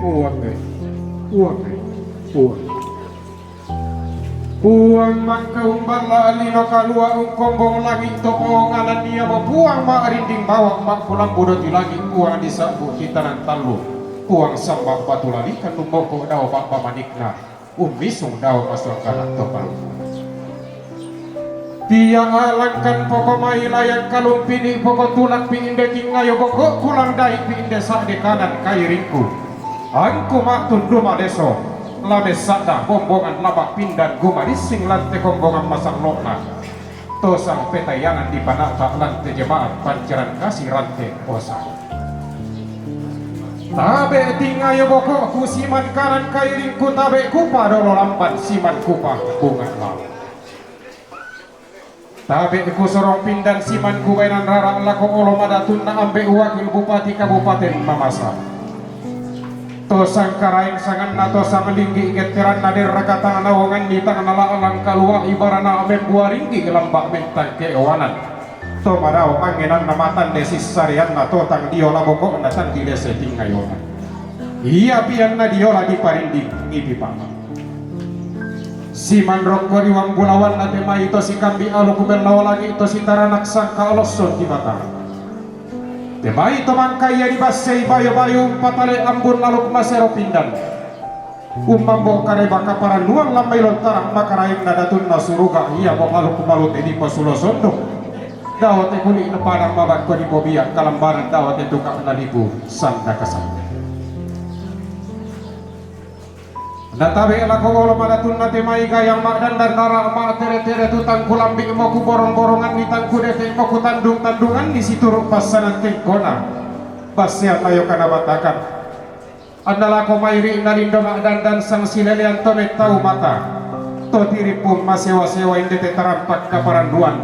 puang puang maka umbala alino kalua ungkombong langit topo ngalan dia puang ma rinding bawang mak pulang bodoh di langit puang disabu hitanan talu puang sambak batu lali kan lumboko daw pak pamanikna umisung daw masuk kanak topal tiang alangkan pokok mai layang kalung pini pokok tulak pingin deking ngayo pokok kulang dai pingin desa de kanan kairingku angku mak tundu madeso lame sada bombongan labak pindan gumaris sing lante kombongan masang lokna tosang petayangan di panata lante jemaat pancaran kasih rante osang tabe tingayo pokok ku siman kanan kairingku tabe kupa dolo lampan siman kupa bunga lau tabe ku sorong pindan siman ku bainan rara lako olo madatun na ambe wakil bupati kabupaten Mamasa tosang karaing sangan na tosang linggi geteran nadir rakata nawangan ni tangan alang kalua ibarana amen buah ringgi lambak mentang keewanan to madao angenan namatan desis sarian na totang diola bokok natang di dese tingayonan iya pian na diola di parinding ngipi pama siman rokko iwang bulawan na tema ito si kambi alo kubel lawalagi ito si taranak sangka aloson di mata tema ito mangkaya di basay bayo-bayo patale ambun lalu masero pindan umambo kare baka para nuang lamay lontarang makaraing nadatun na suruga iya mo malu kumalut edi pasulo sondok dawat e kuli na parang mabat ko di bobiak kalambaran dawat e tukak na libu sanda kasanda natabe lako olo madatun na temai gayang makdan dan nara mak tere-tere tutang kulambi mo ku borong-borongan ni tangku dete mo ku tandung-tandungan di situ pasanan tengkona pasya tayo kanabatakan anda lako mairi nalindo makdan dan sang silelian tomet tau mata to tiripum masewa-sewa indete tarampak kaparanduan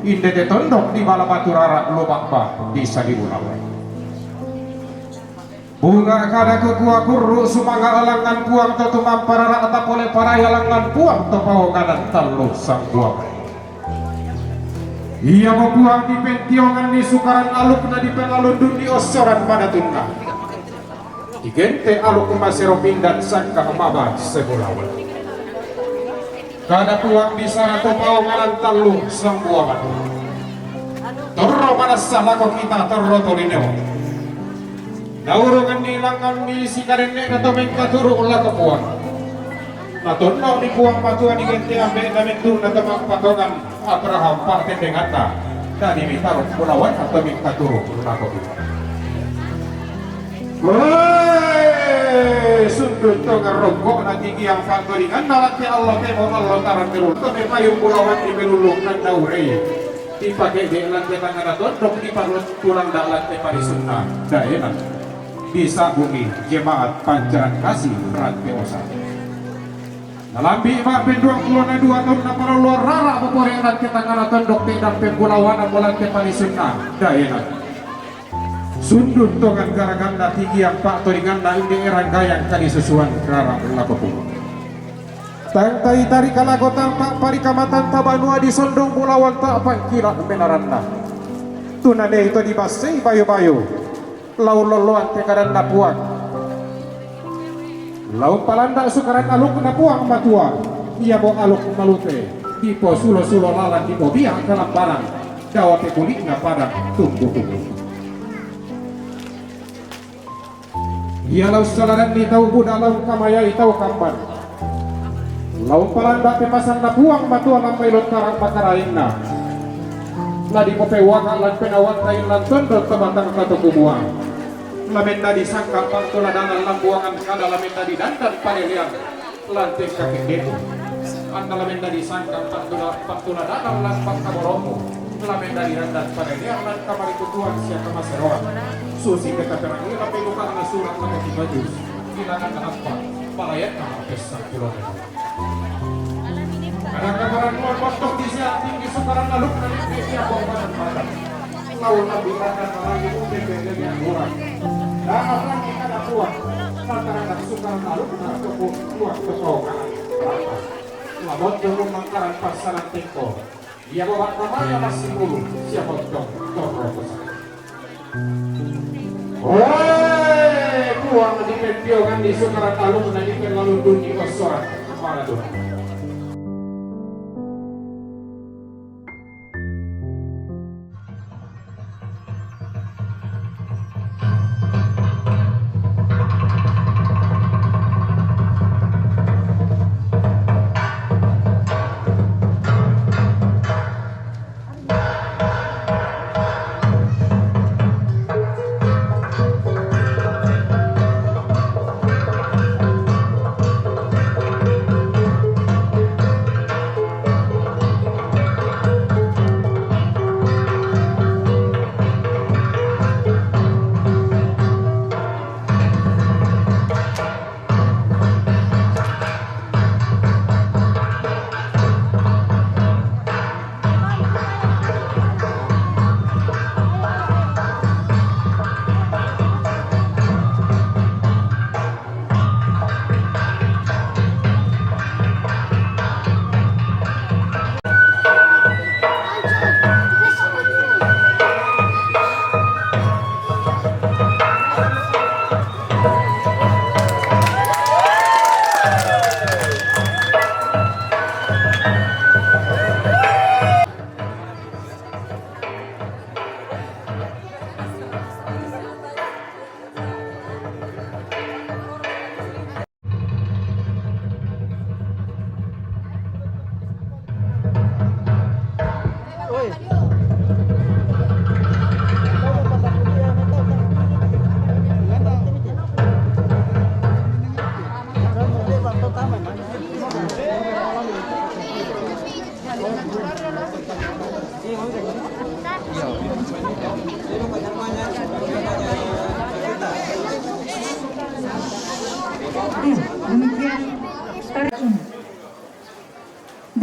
indete tondok di bala batu rara lobak ba bisa diulawai bunga kada kekua kuru sumangga alangan puang to tumam parara atap oleh para alangan puang to pawanganan talu sang buang iya mo puang di pentiongan di sukaran aluk na di penalundun di osoran pada tunga igente aluk masero pindan sangka amaba sebulawan kada puang di sana to pawanganan talu sang buang torro pada salako kita torro tolineo naurungan nilangan ni si karene na tomeng katuro ulah kepuang natunong ni puang patuan ni gente ambe na mentu na tamang patongan Abraham parten dengata na dimitarong pulawan at tomeng katuro ulah kepuang sundut to ngarogok na tinggi ang paggoringan nalat ni Allah temo Allah tarang terul to may payong pulawan ni melulong ng daure dipakai di lantai tangan aton dong diparut tulang dalat ni parisunna daenan bisa bumi jemaat pancaran kasih rantai osa nalambi mak penduang puluh na 2 tahun na para luar rara popore rantai tangan aton dok pedang pembulawan amulan te parisunna daenan sundut tongan garaganda tinggi yang pak toringan na indi erang gayang kali susuan rara lapapun tang tai tari kalagotan tak parikamatan tabanua di sondong bulawan tak pangkira benaranna tunane itu dibasei bayo-bayo lau loloan tekaran napuang lau palanda sukaran aluk napuang matua ia bo aluk malute tipo sulo-sulo lalan di bobiang kalam barang dawate kulit na padang tumbuh-tumbuh ia lau salaran ni tau budak lau kamaya itau kamban lau palanda pepasan napuang matua lampai lontarang makaraingna ladi kope waka lan penawan kain lan tondol tematang kata kumuang lamenda disangka pantula danan lambuangan kada lamenda di dandan panelian lantik kaki detu anda lamenda disangka pantula danan lambang kamoromo lamenda di dandan panelian lan kamari kutuan siapa maseroan susi kata terangin tapi bukan nasurat kaki bajus hilangan apa palayat nama pesan kilometer ada kabaran luar postok di siang tinggi sekarang lalu dari siap bawakan badan lawan nabilakan lagi UTPD yang kurang dan orang kita ada kuat lantaran sekarang lalu kita cukup kuat kesokan labot belum mangkaran pasaran teko dia bawa namanya masih mulu siapa dong toro pesan kuang di piogan di sukaran alun nanyikan lalu dunyi kosoran Maradona. Demikian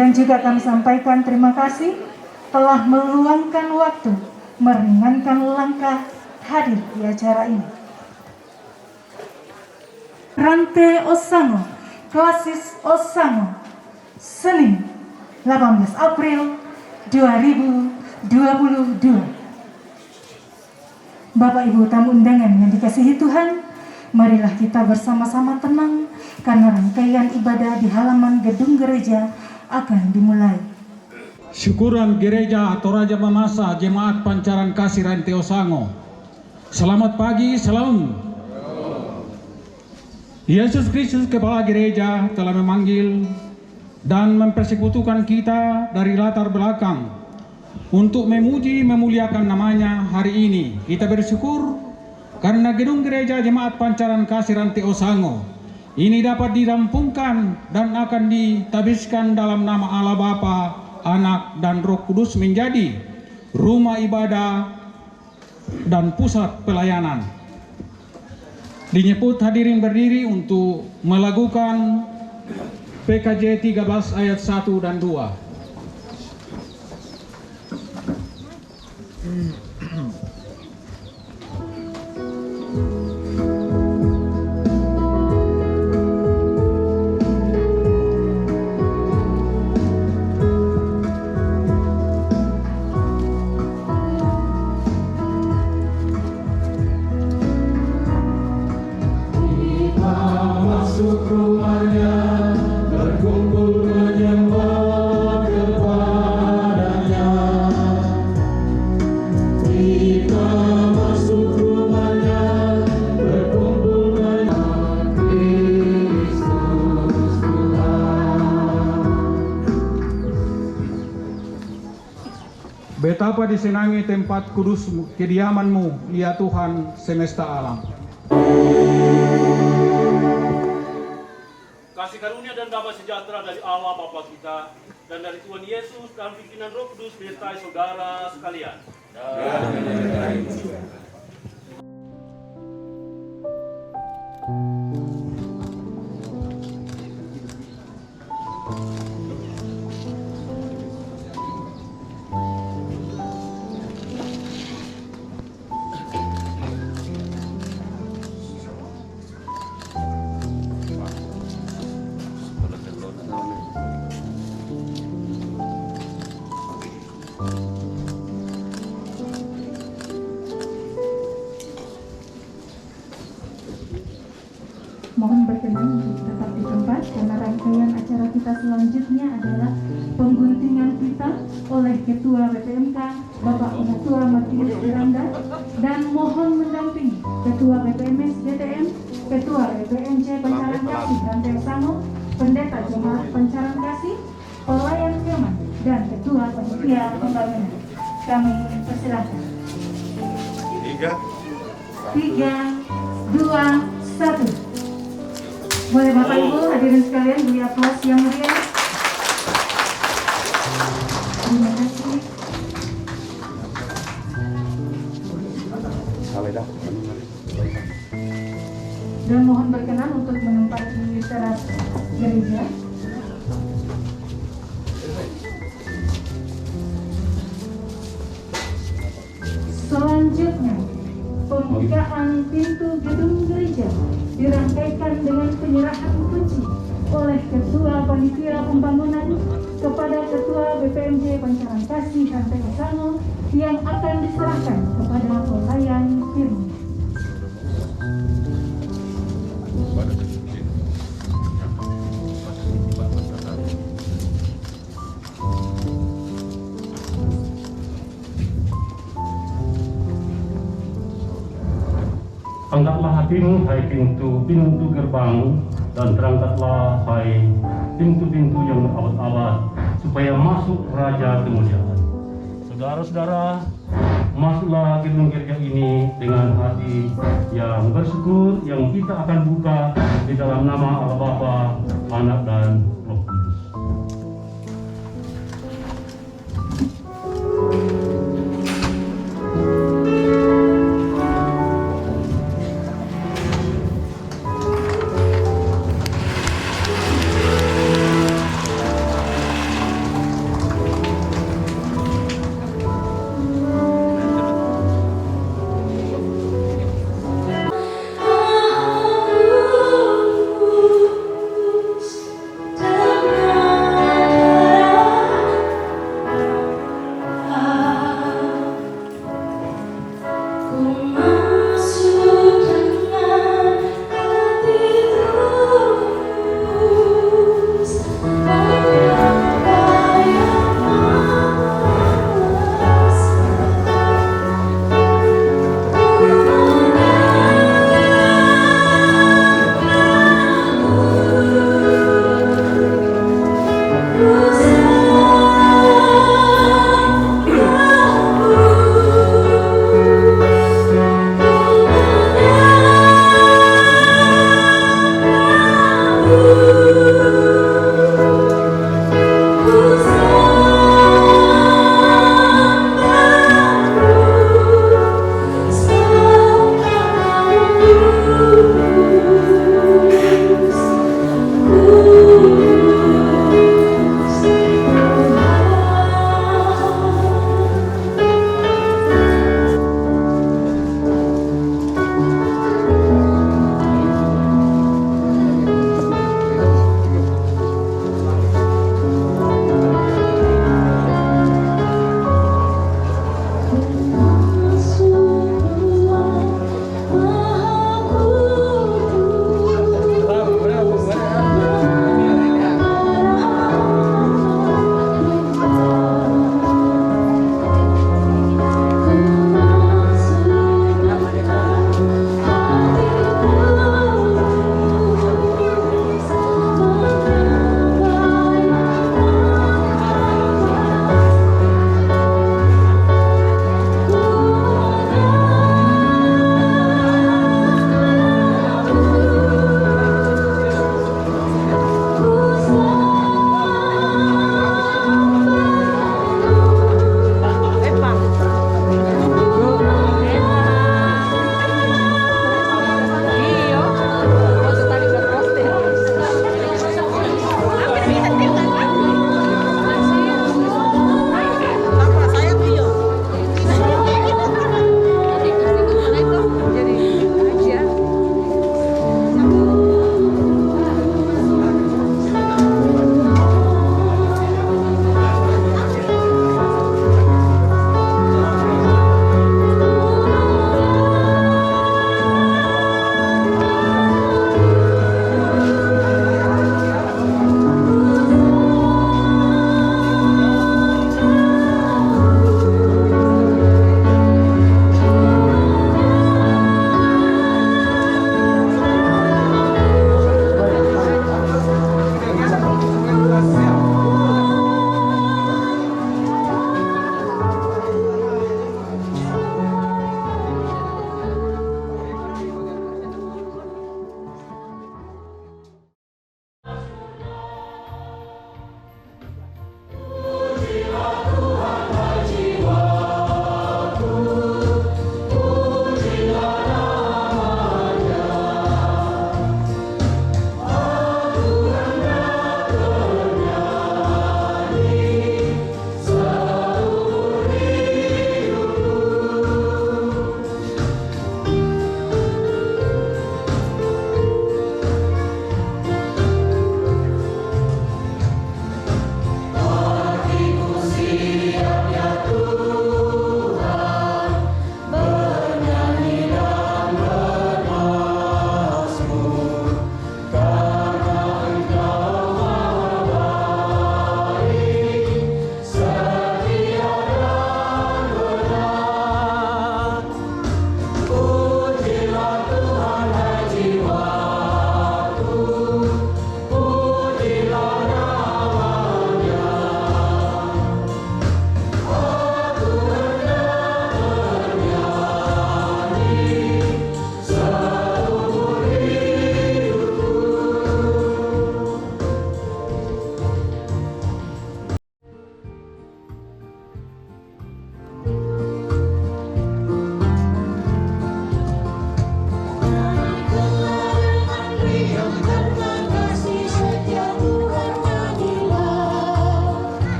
dan juga kami sampaikan terima kasih telah meluangkan waktu meringankan langkah hadir di acara ini. Rante Osango, Klasis Osango, Senin 18 April 2022. Bapak Ibu tamu undangan yang dikasihi Tuhan, marilah kita bersama-sama tenang karena rangkaian ibadah di halaman gedung gereja akan dimulai. Syukuran Gereja Toraja Mamasa Jemaat Pancaran Kasih Rante Osango. Selamat pagi, salam. Yesus Kristus Kepala Gereja telah memanggil dan mempersekutukan kita dari latar belakang untuk memuji memuliakan namanya hari ini. Kita bersyukur karena gedung gereja Jemaat Pancaran Kasih Rante Osango ini dapat dirampungkan dan akan ditabiskan dalam nama Allah Bapa, Anak dan Roh Kudus menjadi rumah ibadah dan pusat pelayanan. Dinyebut hadirin berdiri untuk melakukan PKJ 13 ayat 1 dan 2. Betapa disenangi tempat kudus kediaman-Mu, ya Tuhan semesta alam. Kasih karunia dan damai sejahtera dari Allah Bapa kita dan dari Tuhan Yesus dan pimpinan Roh Kudus menyertai saudara sekalian. mohon berkenan untuk tetap di tempat karena rangkaian acara kita selanjutnya adalah pengguntingan kita oleh Ketua BPMK Bapak Ketua Martinus Miranda dan mohon mendampingi Ketua BPMS DTM, Ketua BPMC Pancaran Kasih Rantai Sango, Pendeta Jemaat Pancaran Kasih, Pelayan Firman, dan Ketua Panitia Pembangunan. Kami persilahkan. 3, 2, 1. Boleh Bapak Ibu hadirin sekalian beri aplaus yang meriah. Terima kasih. Dan mohon berkenan untuk menempati teras gereja. Selanjutnya, pembukaan pintu gedung gereja dirangkaikan dengan penyerahan kunci oleh Ketua Panitia Pembangunan kepada Ketua BPMJ Pancaran Kasih Rantai Sango yang akan diserahkan kepada pelayan firman. Angkatlah hatimu, hai pintu-pintu gerbang, dan terangkatlah, hai pintu-pintu yang berabad-abad, supaya masuk Raja Kemuliaan. Saudara-saudara, masuklah gedung gereja ini dengan hati yang bersyukur, yang kita akan buka di dalam nama Allah Bapa, Anak, dan Roh Kudus. Haus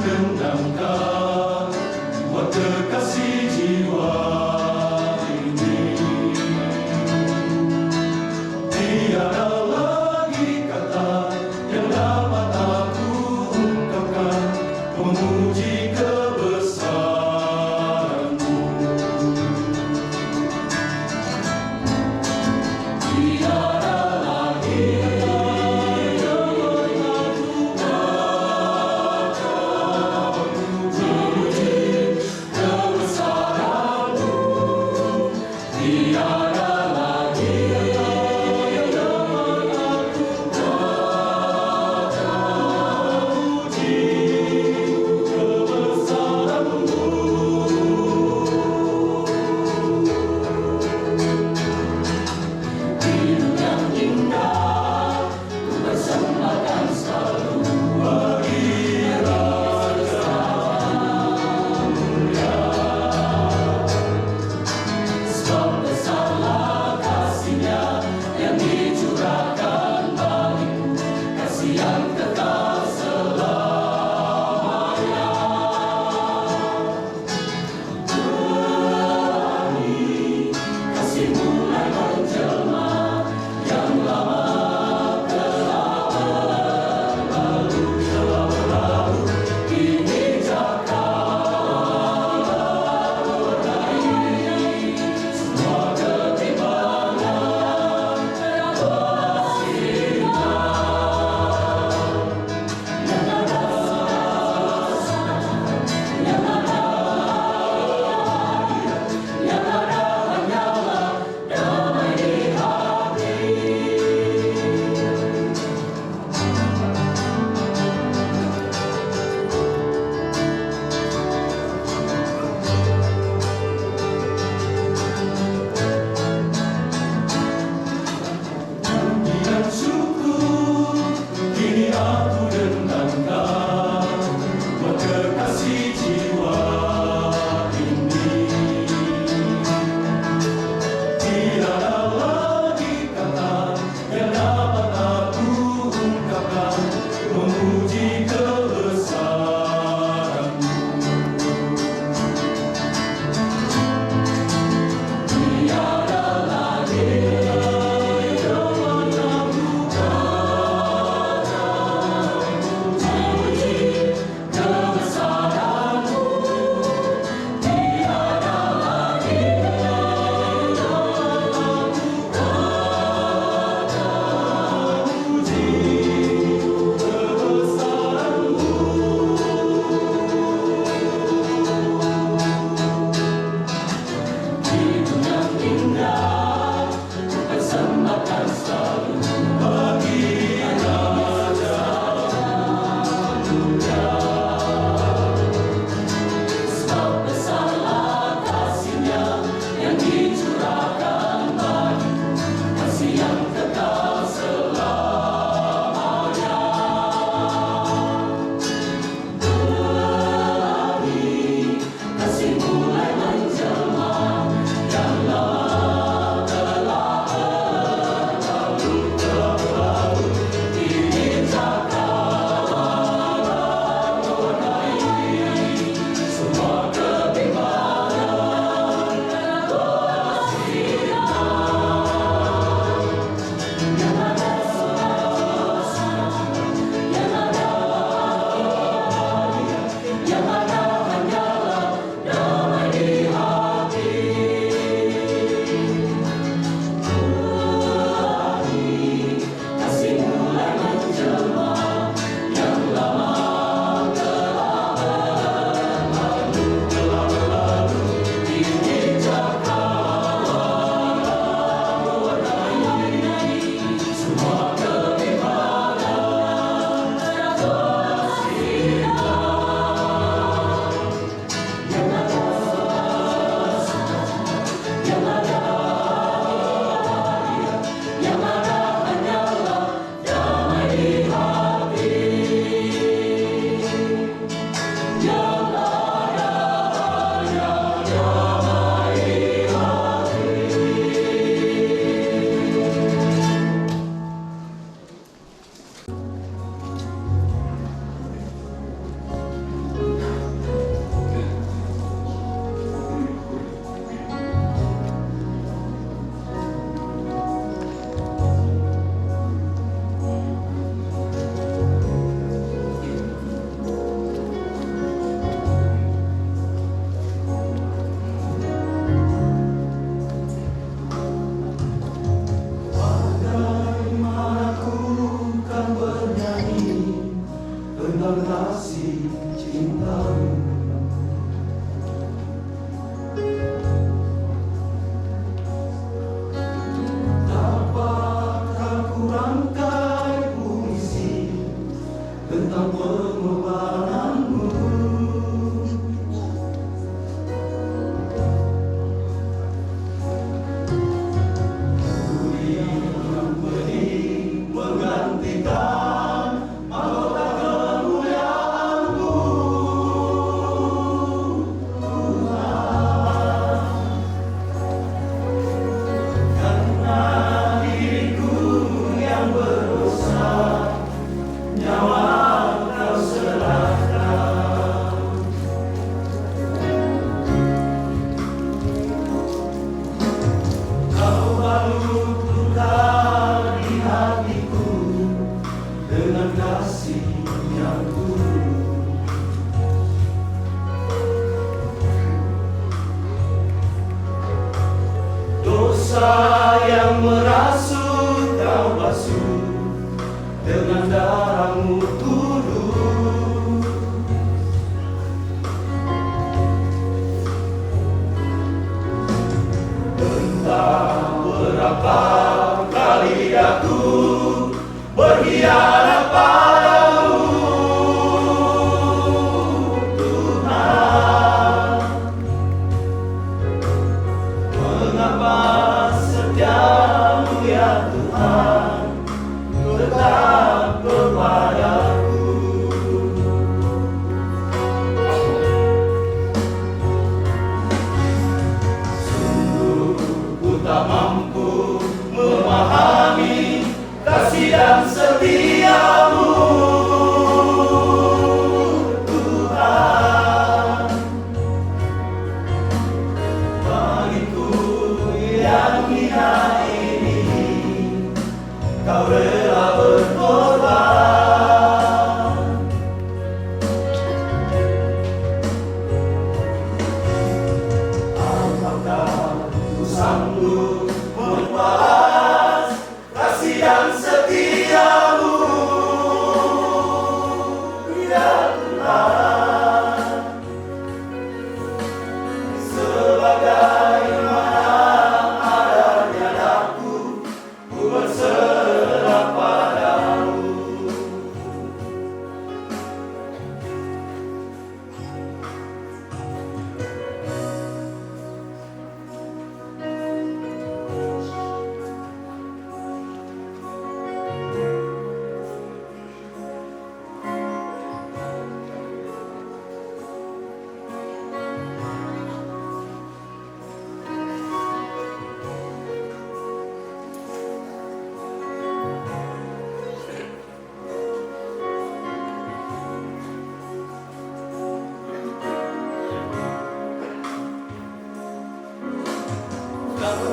dendamkan buat kekasih jiwa ini. Tiada lagi kata yang dapat aku ungkapkan memuji kebesaranmu. Tiada lagi yang dapat aku memuji kebesaranmu. Tiada lagi yang dapat aku memuji kebesaranmu.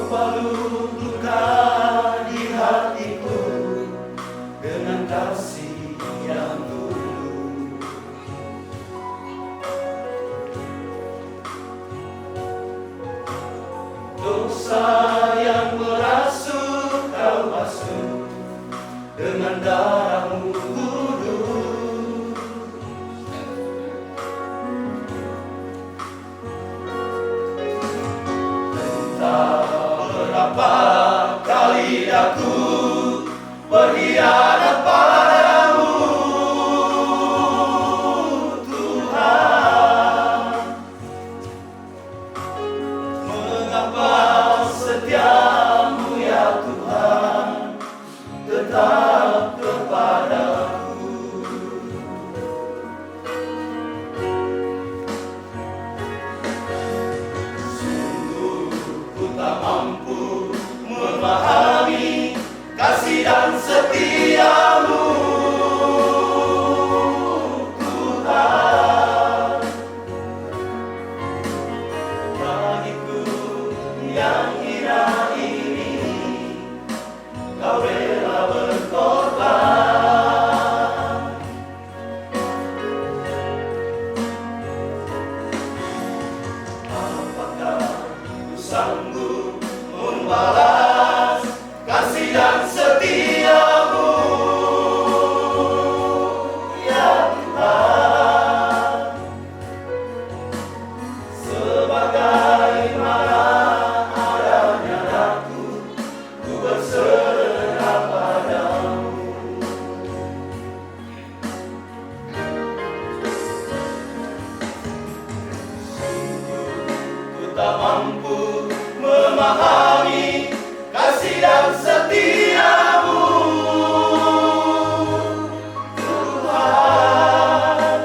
balut luka di hatiku dengan kasih yang tulus. Dosa yang merasuk kau basuh dengan darahmu kudus. Entah berapa kali aku berkhianat padamu, Tuhan. Mengapa setiamu ya Tuhan tetap kepadaku? Sungguh ku tak mampu memahami kasih dan setiamu, Tuhan. Bagiku yang hina ini kau rela berkorban. Apakah ku sanggup membalas kasih dan setiamu, ya Tuhan? Sebagaimana adanya aku, ku berserah padamu. Ku tak mampu memahami kasih dan setiamu, Tuhan.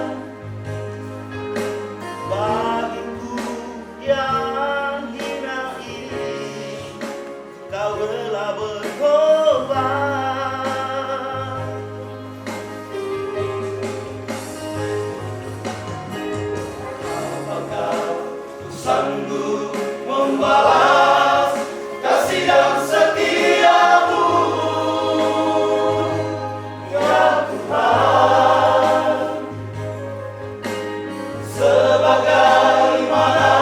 Bagiku yang hina ini kau rela berkorban. Apakah ku sanggup membalas kasih dan setiamu, ya Tuhan? Sebagaimana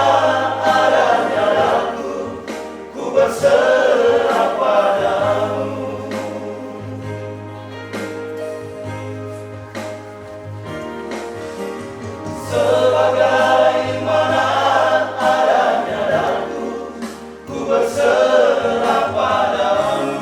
adanya aku, ku berserah padamu. Sebagaimana adanya aku, ku berserah padamu.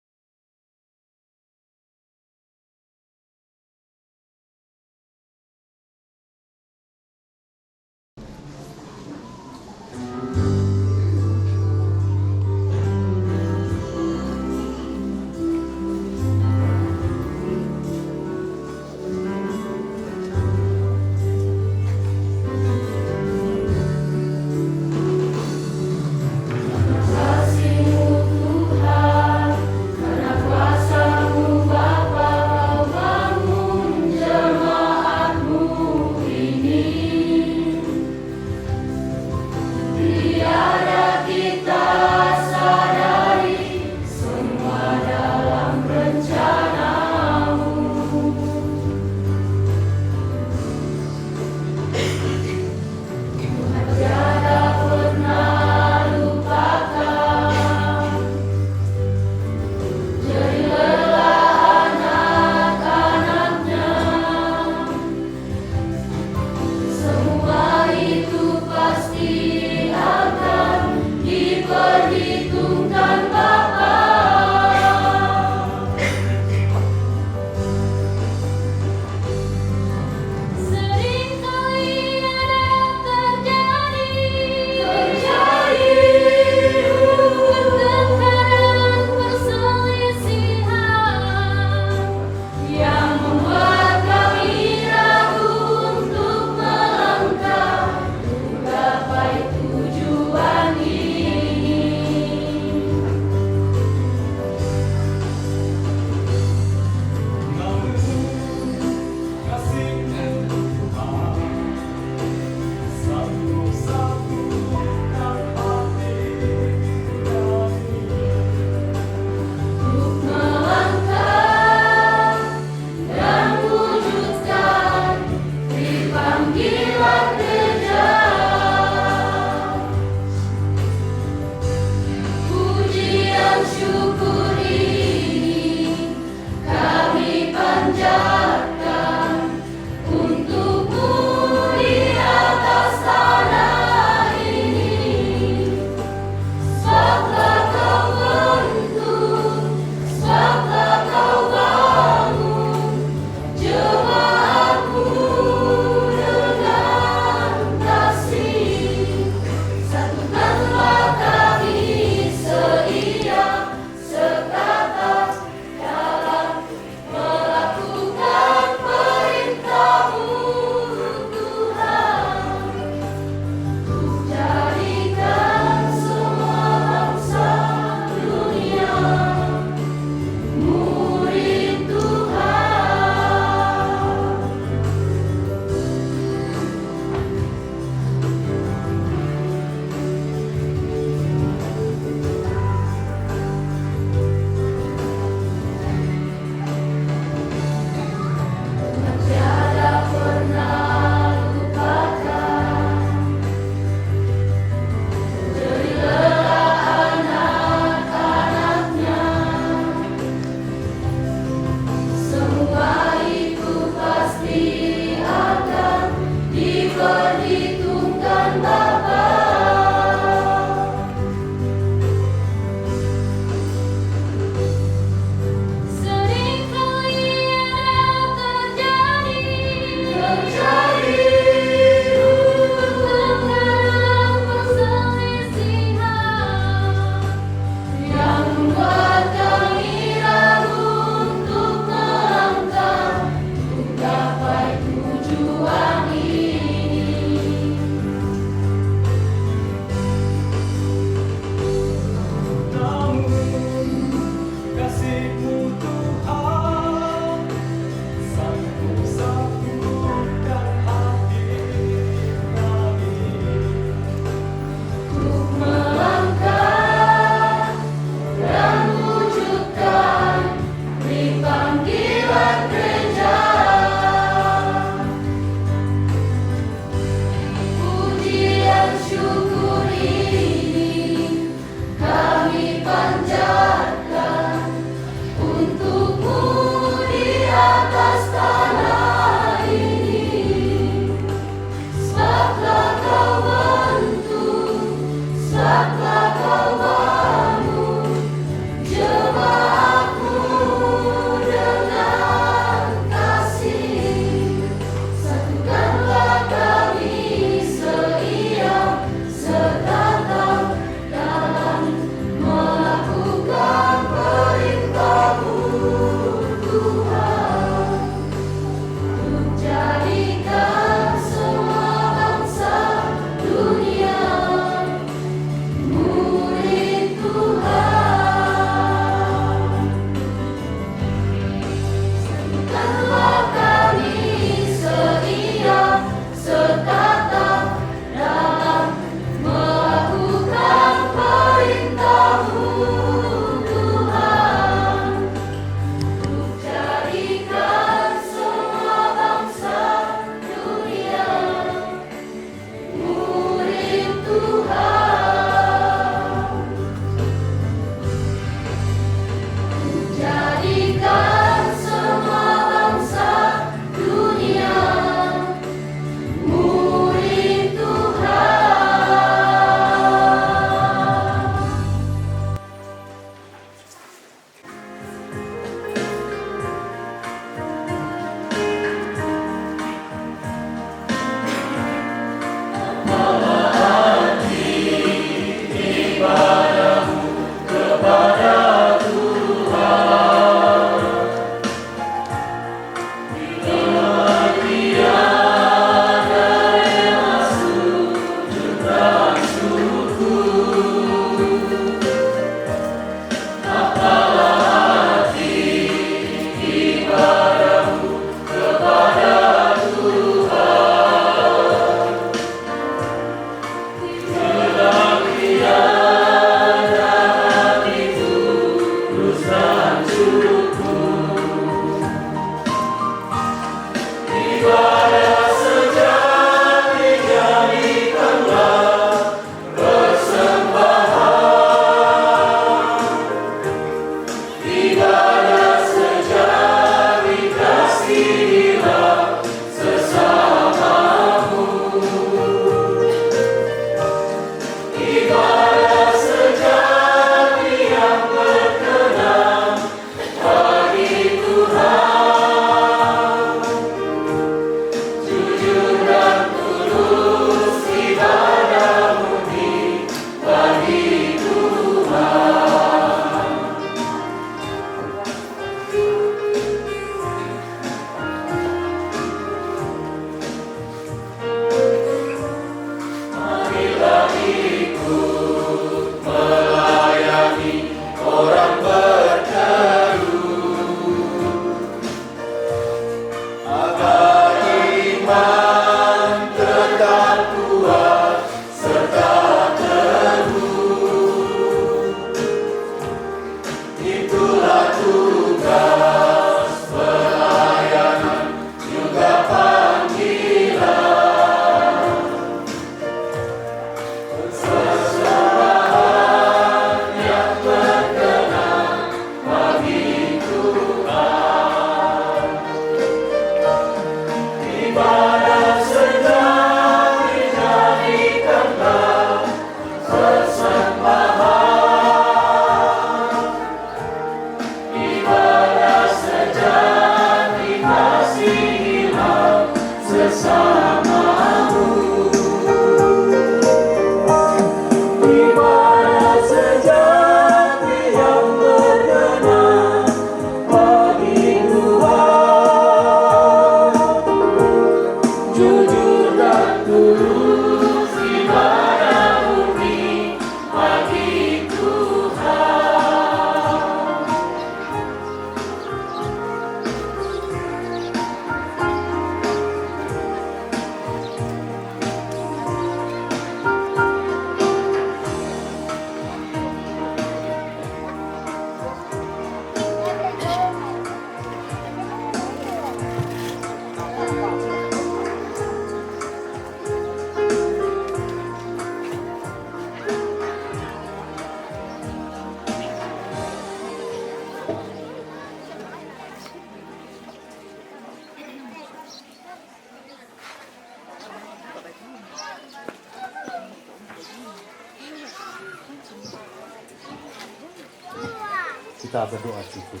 Kita berdoa syukur.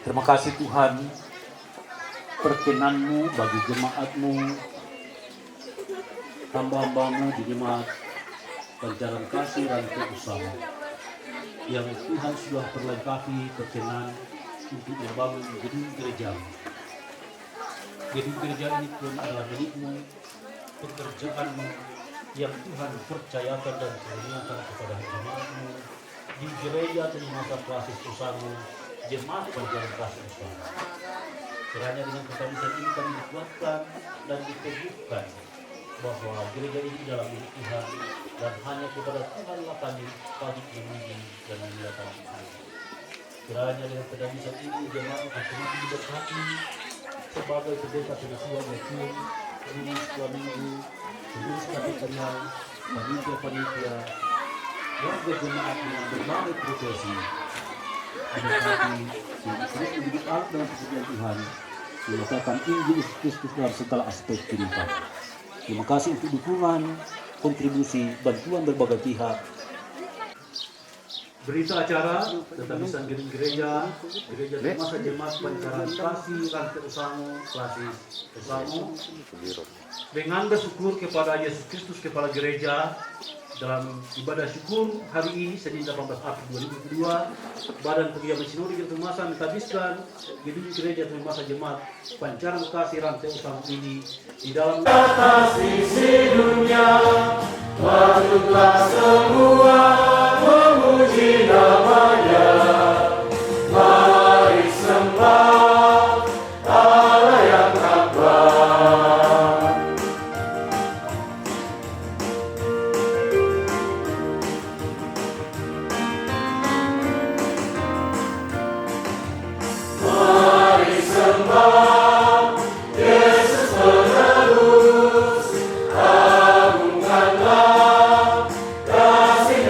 Terima kasih Tuhan, perkenan-Mu bagi jemaat-Mu, hamba-hamba-Mu di jemaat Pancaran Kasih Rantai Usaha, yang Tuhan sudah perlengkapi perkenan untuk membangun gedung gereja. Gedung gereja ini pun adalah milik-Mu, pekerjaan-Mu yang Tuhan percayakan dan kurniakan kepada jemaat-Mu di gereja di masa klasis usaha jemaat Pancaran Kasih Usaha. Kiranya dengan kekadisan ini kami dikuatkan dan diteguhkan bahwa gereja ini dalam milik Tuhan dan hanya kepada Tuhan lah kami patut memuji dan memuliakan Tuhan. Kiranya dengan kekadisan ini jemaat akan semakin diberkati sebagai pendeta penasihat maupun pengurus sekolah minggu, pengurus katedral, panitia-panitia, warga jemaat dengan berbagai profesi. Mendekati sehingga terus menjadi alat dalam persekutuan Tuhan, menyatakan Injil Yesus Kristus dalam segala aspek kehidupan. Terima kasih untuk dukungan, kontribusi, bantuan berbagai pihak. Berita acara tentang desain gedung gereja masa jemaat Pancaran Kasih Rantai Usaha Klasis Usaha, dengan bersyukur kepada Yesus Kristus kepala gereja dalam ibadah syukur hari ini Senin 18 April 2022, Badan Kegiatan Sinodi Ketumasan mentabiskan gedung gereja Masa Jemaat Pancaran Kasih Rantai Usaha ini di dalam atas isi dunia, patutlah semua memuji namanya. Mari sembah Allah yang akbar. Mari sembah Yesus penebus, agungkanlah kasih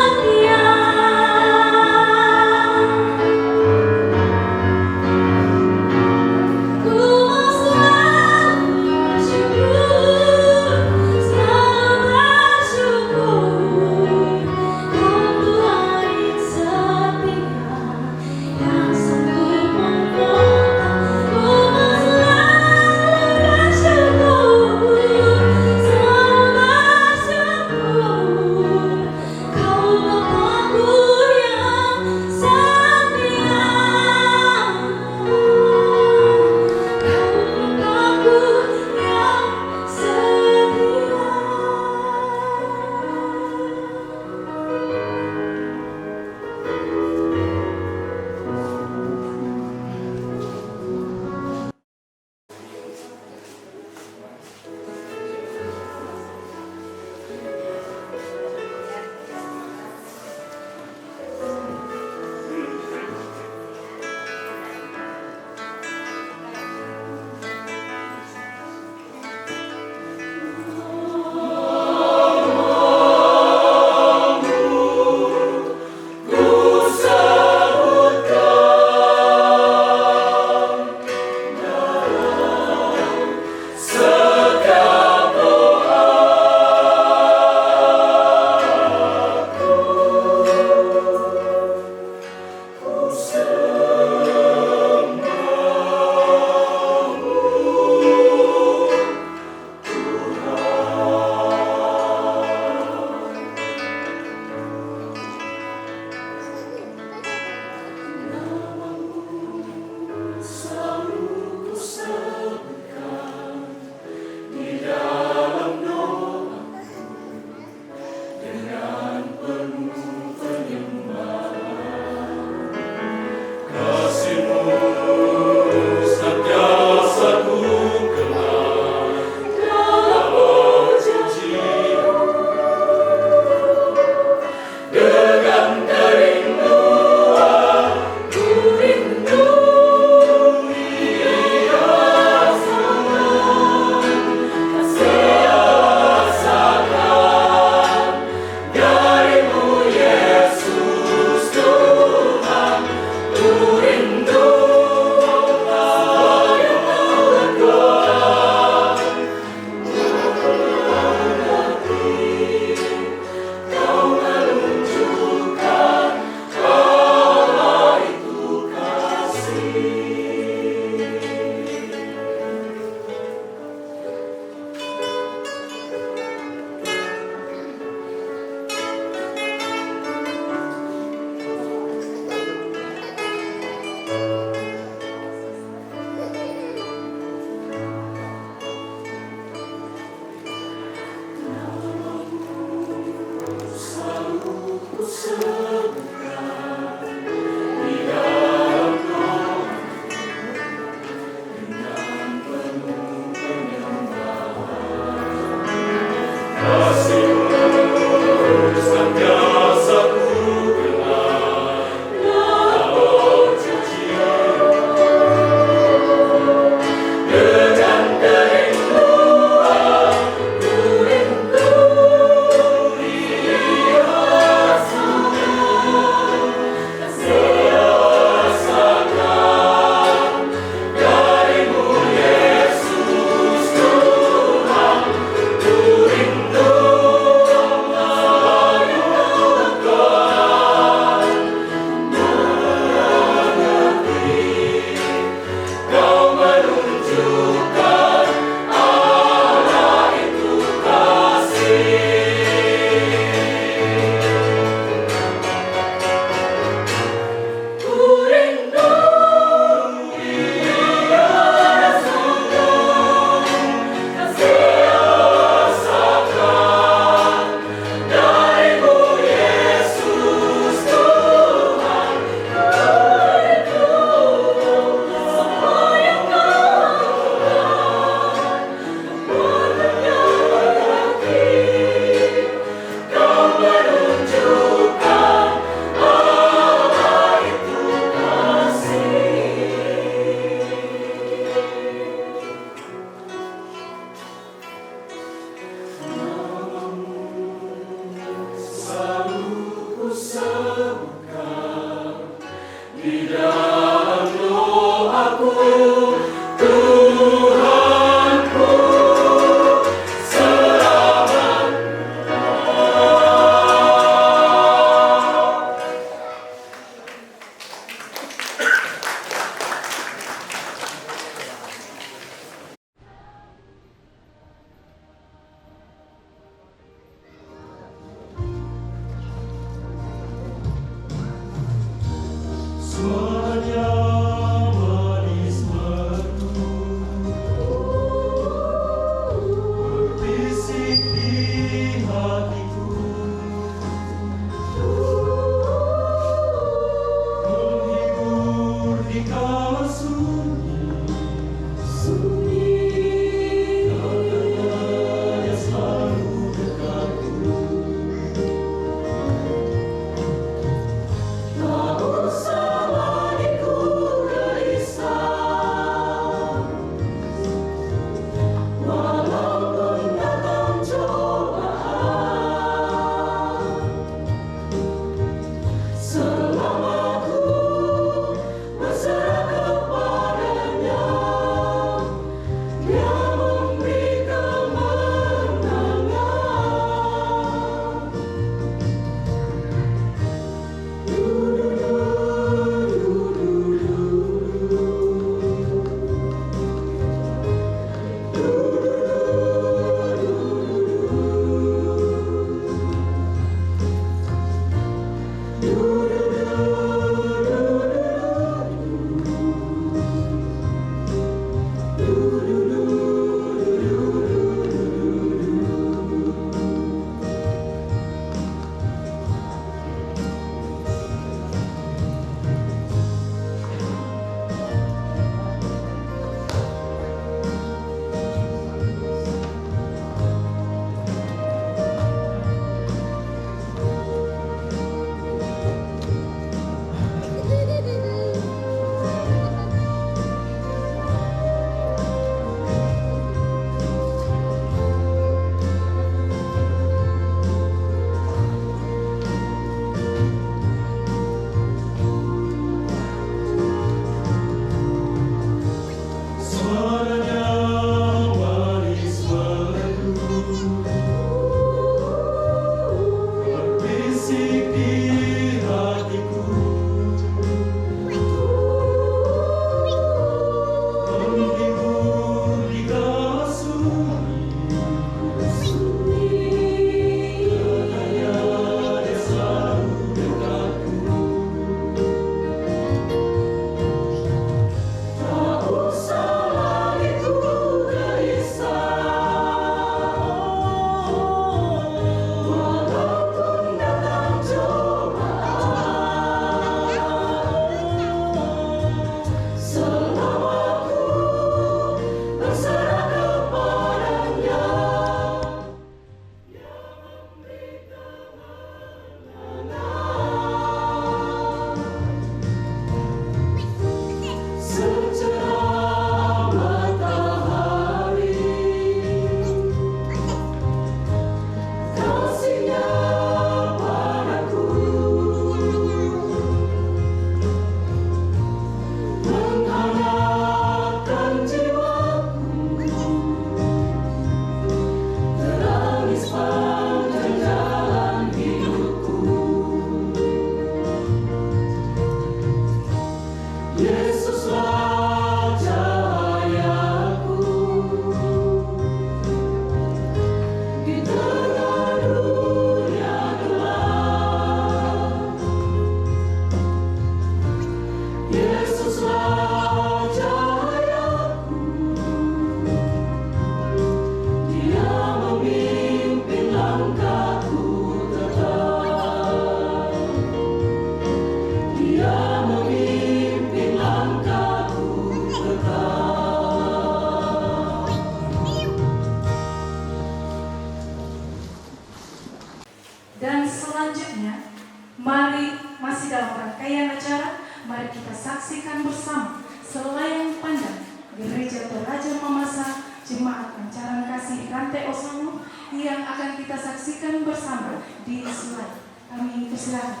bersama selayang pandang Gereja Toraja Mamasa Jemaat Pancaran Kasih Rantai Osango yang akan kita saksikan bersama di slide. Kami persilakan.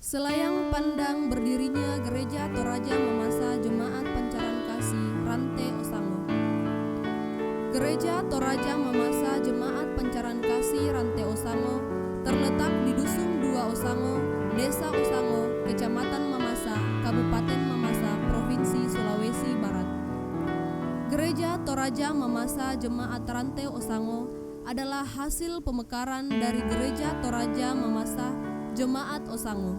Selayang pandang berdirinya Gereja Toraja Mamasa Jemaat Pancaran Kasih Rantai Osango. Gereja Toraja Mamasa Jemaat Pancaran Kasih Rantai Osango terletak di Dusun 2 Osango, Desa Osango, Kecamatan Mamasa, Kabupaten Mamasa, Provinsi Sulawesi Barat. Gereja Toraja Mamasa Jemaat Rantai Osango adalah hasil pemekaran dari Gereja Toraja Mamasa Jemaat Osango.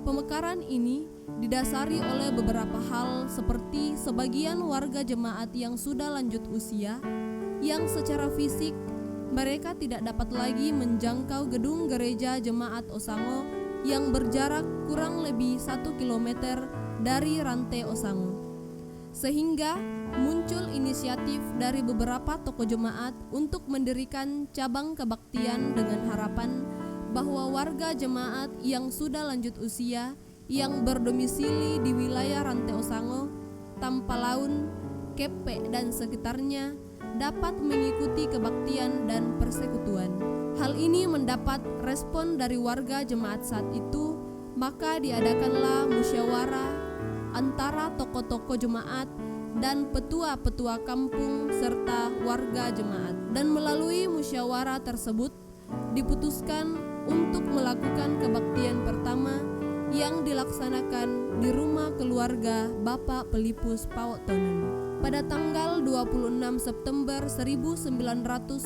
Pemekaran ini didasari oleh beberapa hal seperti sebagian warga jemaat yang sudah lanjut usia, yang secara fisik mereka tidak dapat lagi menjangkau gedung gereja jemaat Osango yang berjarak kurang lebih 1 km dari Rantai Osango. Sehingga muncul inisiatif dari beberapa tokoh jemaat untuk mendirikan cabang kebaktian dengan harapan bahwa warga jemaat yang sudah lanjut usia yang berdomisili di wilayah Rantai Osango, Tampalaun, Kepe dan sekitarnya dapat mengikuti kebaktian dan persekutuan. Hal ini mendapat respon dari warga jemaat saat itu, maka diadakanlah musyawarah antara tokoh-tokoh jemaat dan petua-petua kampung serta warga jemaat. Dan melalui musyawarah tersebut diputuskan untuk melakukan kebaktian pertama yang dilaksanakan di rumah keluarga Bapak Pelipus Pawoktonen. Pada tanggal 26 September 1999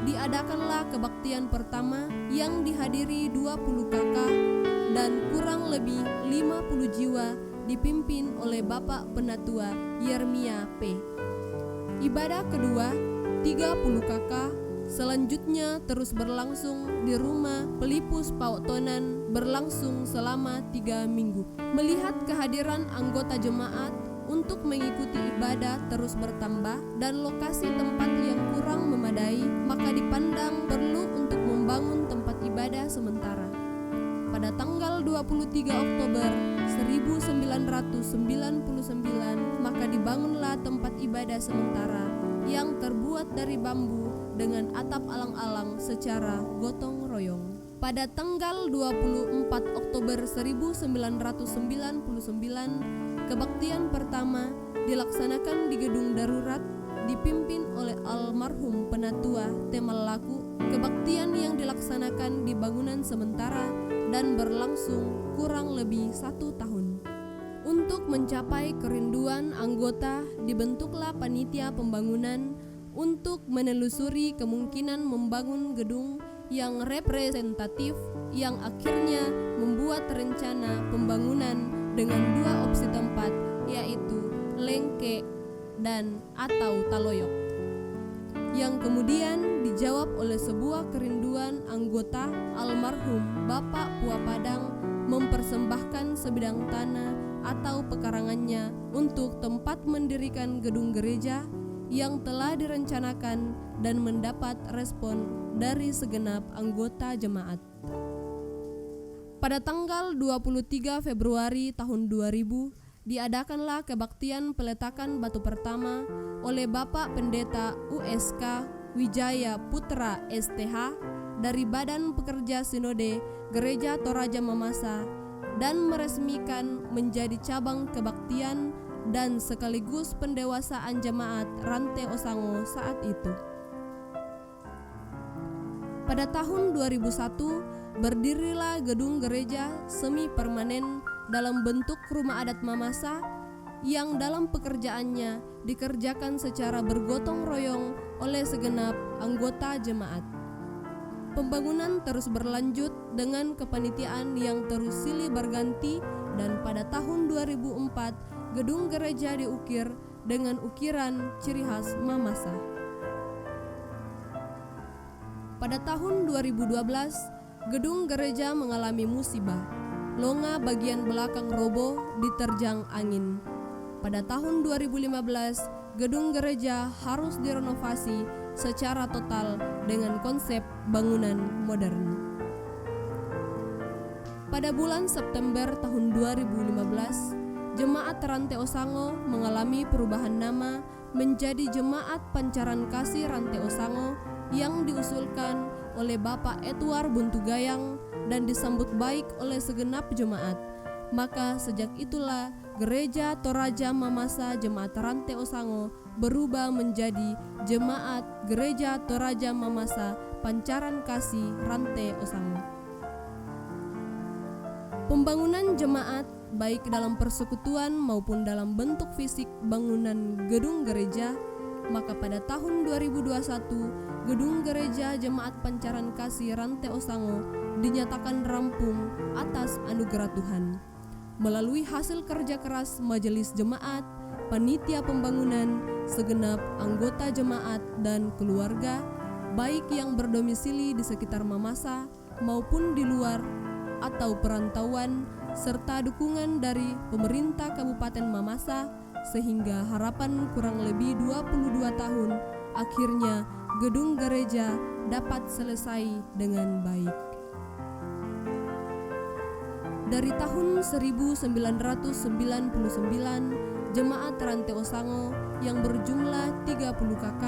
diadakanlah kebaktian pertama yang dihadiri 20 kakak dan kurang lebih 50 jiwa dipimpin oleh Bapak Penatua Yeremia P. Ibadah kedua 30 kakak selanjutnya terus berlangsung di rumah Pelipus Pawoktonen berlangsung selama 3 minggu. Melihat kehadiran anggota jemaat untuk mengikuti ibadah terus bertambah dan lokasi tempat yang kurang memadai, maka dipandang perlu untuk membangun tempat ibadah sementara. Pada tanggal 23 Oktober 1999, maka dibangunlah tempat ibadah sementara yang terbuat dari bambu dengan atap alang-alang secara gotong royong. Pada tanggal 24 Oktober 1999, kebaktian pertama dilaksanakan di gedung darurat dipimpin oleh almarhum Penatua Temalaku. Kebaktian yang dilaksanakan di bangunan sementara dan berlangsung kurang lebih 1 tahun. Untuk mencapai kerinduan anggota, dibentuklah panitia pembangunan untuk menelusuri kemungkinan membangun gedung yang representatif yang akhirnya membuat rencana pembangunan dengan 2 opsi tempat, yaitu Lengke dan atau Taloyok, yang kemudian dijawab oleh sebuah kerinduan anggota almarhum Bapak Pua Padang mempersembahkan sebidang tanah atau pekarangannya untuk tempat mendirikan gedung gereja yang telah direncanakan dan mendapat respon dari segenap anggota jemaat. Pada tanggal 23 Februari tahun 2000 diadakanlah kebaktian peletakan batu pertama oleh Bapak Pendeta USK Wijaya Putra STH dari Badan Pekerja Sinode Gereja Toraja Mamasa dan meresmikan menjadi cabang kebaktian dan sekaligus pendewasaan jemaat Rantai Osango saat itu. Pada tahun 2001 berdirilah gedung gereja semi permanen dalam bentuk rumah adat Mamasa yang dalam pekerjaannya dikerjakan secara bergotong royong oleh segenap anggota jemaat. Pembangunan terus berlanjut dengan kepanitiaan yang terus silih berganti dan pada tahun 2004 gedung gereja diukir dengan ukiran ciri khas Mamasa. Pada tahun 2012, gedung gereja mengalami musibah. Longa bagian belakang roboh diterjang angin. Pada tahun 2015, gedung gereja harus direnovasi secara total dengan konsep bangunan modern. Pada bulan September tahun 2015, Jemaat Rante Osango mengalami perubahan nama menjadi Jemaat Pancaran Kasih Rante Osango yang diusulkan oleh Bapak Edward Buntugayang dan disambut baik oleh segenap jemaat. Maka sejak itulah Gereja Toraja Mamasa Jemaat Rante Osango berubah menjadi Jemaat Gereja Toraja Mamasa Pancaran Kasih Rante Osango. Pembangunan jemaat baik dalam persekutuan maupun dalam bentuk fisik bangunan gedung gereja, maka pada tahun 2021 gedung gereja Jemaat Pancaran Kasih Rante Osango dinyatakan rampung atas anugerah Tuhan. Melalui hasil kerja keras majelis jemaat, panitia pembangunan, segenap anggota jemaat dan keluarga, baik yang berdomisili di sekitar Mamasa maupun di luar atau perantauan, serta dukungan dari pemerintah Kabupaten Mamasa, sehingga harapan kurang lebih 22 tahun akhirnya gedung gereja dapat selesai dengan baik. Dari tahun 1999, Jemaat Rante Osango yang berjumlah 30 KK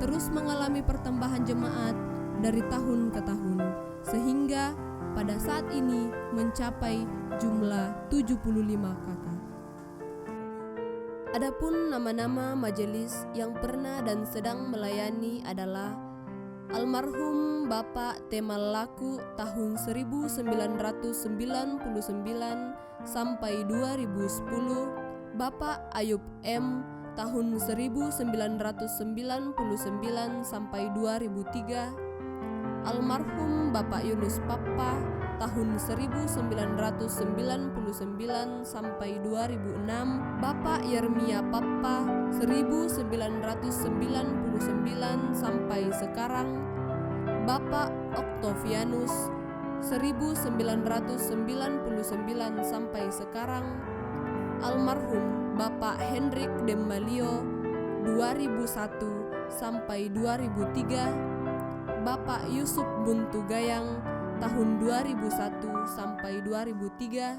terus mengalami pertambahan jemaat dari tahun ke tahun, sehingga pada saat ini mencapai jumlah 75 KK. Adapun nama-nama majelis yang pernah dan sedang melayani adalah almarhum Bapak Temalaku tahun 1999 sampai 2010, Bapak Ayub M tahun 1999 sampai 2003, almarhum Bapak Yunus Papa tahun 1999 sampai 2006, Bapak Yermia Papa 1999 sampai sekarang, Bapak Oktavianus 1999 sampai sekarang, almarhum Bapak Hendrik Dembalio 2001 sampai 2003, Bapak Yusuf Buntugayang tahun 2001 sampai 2003,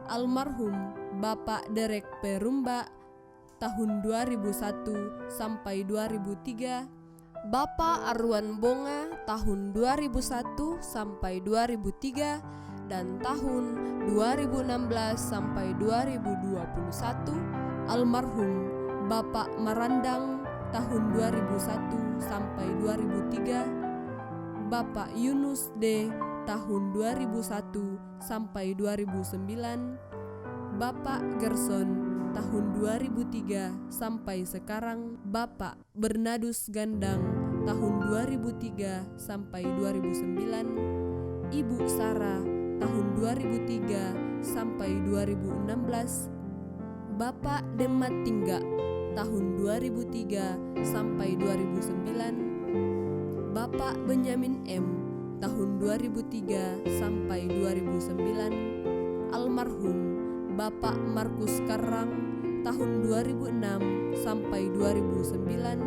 almarhum Bapak Derek Perumba tahun 2001 sampai 2003, Bapak Arwan Bonga tahun 2001 sampai 2003, dan tahun 2016 sampai 2021, almarhum Bapak Marandang tahun 2001 sampai 2003, Bapak Yunus D tahun 2001 sampai 2009, Bapak Gerson tahun 2003 sampai sekarang, Bapak Bernadus Gandang tahun 2003 sampai 2009, Ibu Sarah tahun 2003 sampai 2016, Bapak Demat Tingga tahun 2003 sampai 2009, Bapak Benyamin M tahun 2003 sampai 2009, almarhum Bapak Markus Karang tahun 2006 sampai 2009,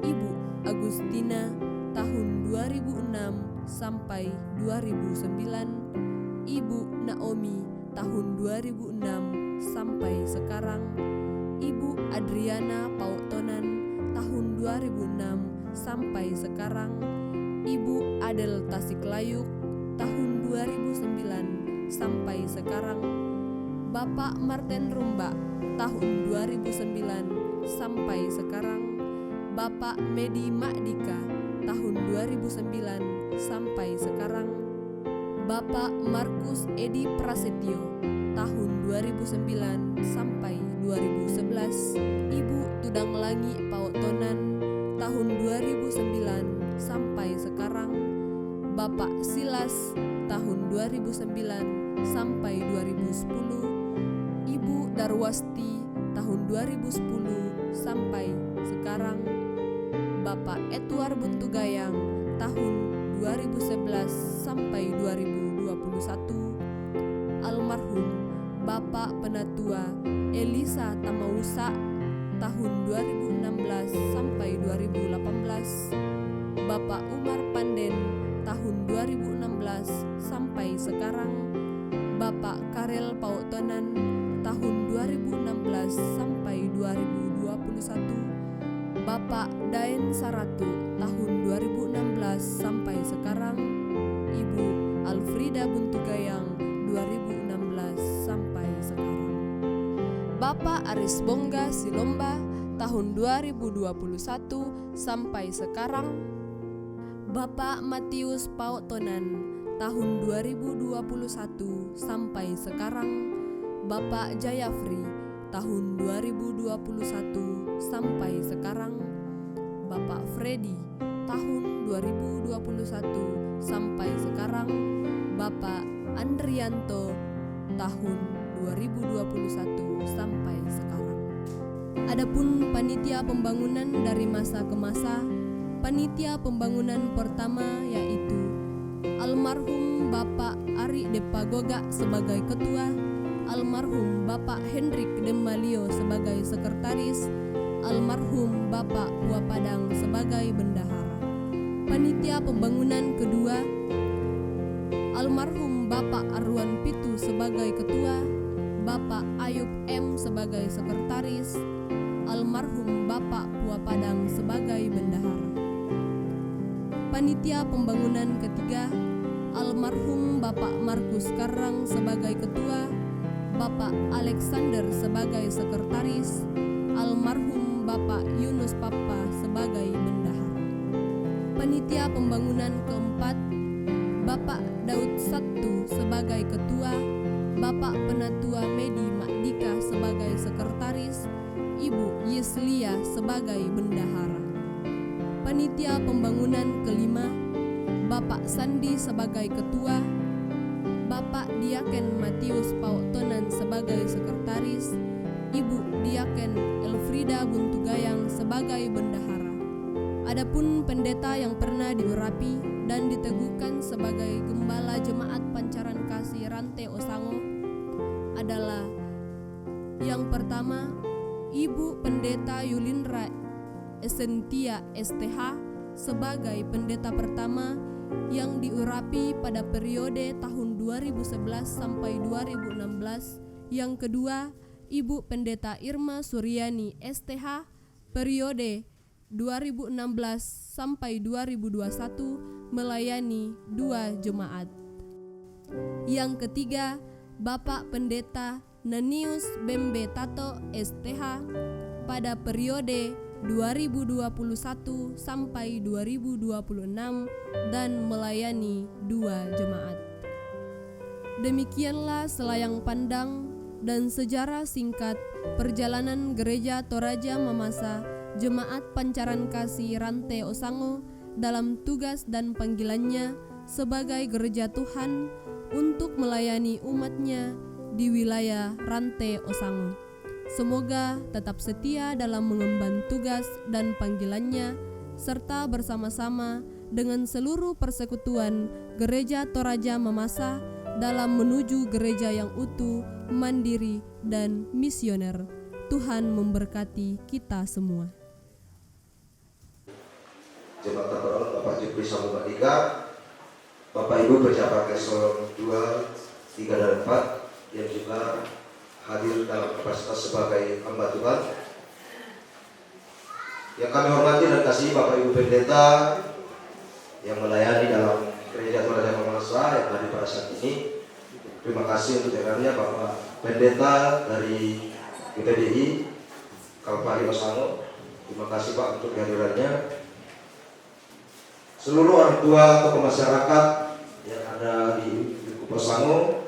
Ibu Agustina tahun 2006 sampai 2009, Ibu Naomi tahun 2006 sampai sekarang, Ibu Adriana Pautonan tahun 2006 sampai sekarang, Ibu Adel Tasiklayuk tahun 2009 sampai sekarang, Bapak Martin Rumba tahun 2009 sampai sekarang, Bapak Medi Makdika tahun 2009 sampai sekarang, Bapak Markus Edi Prasetyo tahun 2009 sampai 2011, Ibu Tudang Langi Pautonan tahun 2009 sampai sekarang, Bapak Silas tahun 2009 sampai 2010, Ibu Darwasti tahun 2010 sampai sekarang, Bapak Edward Buntugayang tahun 2011 sampai 2021, almarhum Bapak Penatua Elisa Tamausa tahun 2016 sampai 2018, Bapak Umar Panden tahun 2016 sampai sekarang, Bapak Karel Pautonan tahun 2016 sampai 2021, Bapak Daen Saratu tahun 2016 sampai sekarang, Ibu Alfrida Buntugayang 2016 sampai sekarang, Bapak Aris Bongga Silomba tahun 2021 sampai sekarang, Bapak Matius Pautonan tahun 2021 sampai sekarang, Bapak Jayafri tahun 2021 sampai sekarang, Bapak Freddy tahun 2021 sampai sekarang, Bapak Andrianto tahun 2021 sampai sekarang. Adapun panitia pembangunan dari masa ke masa, panitia pembangunan pertama yaitu almarhum Bapak Ari Depagoga sebagai ketua, almarhum Bapak Hendrik Demalio sebagai sekretaris, almarhum Bapak Puapadang sebagai bendahara. Panitia pembangunan kedua, almarhum Bapak Arwan Pitu sebagai ketua, Bapak Ayub M sebagai sekretaris, almarhum Bapak Puapadang sebagai bendahara. Panitia pembangunan ketiga, almarhum Bapak Markus Karang sebagai ketua, Bapak Alexander sebagai sekretaris, almarhum Bapak Yunus Papa sebagai bendahara. Panitia pembangunan keempat, Bapak Daud Sattu sebagai ketua, Bapak Penatua Medi Makdika sebagai sekretaris, Ibu Yeslia sebagai bendahara. Panitia pembangunan kelima, Bapak Sandi sebagai ketua, Bapak Diaken Matius Pautonan sebagai sekretaris, Ibu Diaken Elfrida Buntugayang sebagai bendahara. Adapun pendeta yang pernah diurapi dan diteguhkan sebagai gembala Jemaat Pancaran Kasih Rantai Osango adalah yang pertama, Ibu Pendeta Yulindra Esentia STH sebagai pendeta pertama yang diurapi pada periode tahun 2011 sampai 2016. Yang kedua, Ibu Pendeta Irma Suryani STH periode 2016 sampai 2021 melayani 2 jemaat. Yang ketiga, Bapak Pendeta Nanius Bembe Tato STH pada periode 2021 sampai 2026 dan melayani 2 jemaat. Demikianlah selayang pandang dan sejarah singkat perjalanan Gereja Toraja Mamasa Jemaat Pancaran Kasih Rantai Osango dalam tugas dan panggilannya sebagai gereja Tuhan untuk melayani umatnya di wilayah Rantai Osango. Semoga tetap setia dalam mengemban tugas dan panggilannya, serta bersama-sama dengan seluruh persekutuan Gereja Toraja Mamasa dalam menuju gereja yang utuh, mandiri, dan misioner. Tuhan memberkati kita semua. Jemaat terhormat Bapak Jupri Samuel Madika, Bapak Ibu pejabat eselon 2, 3, dan 4 yang juga hadir dalam kapasitas sebagai hamba Tuhan. Yang kami hormati dan kasihi Bapak Ibu Pendeta yang melayani dalam Gereja Toraja Mamasa yang hadir pada saat ini. Terima kasih untuk kehadirannya Bapak Pendeta dari GPDI Kalpari Osango. Terima kasih Pak untuk kehadirannya. Seluruh orang tua tokoh masyarakat yang ada di Osango,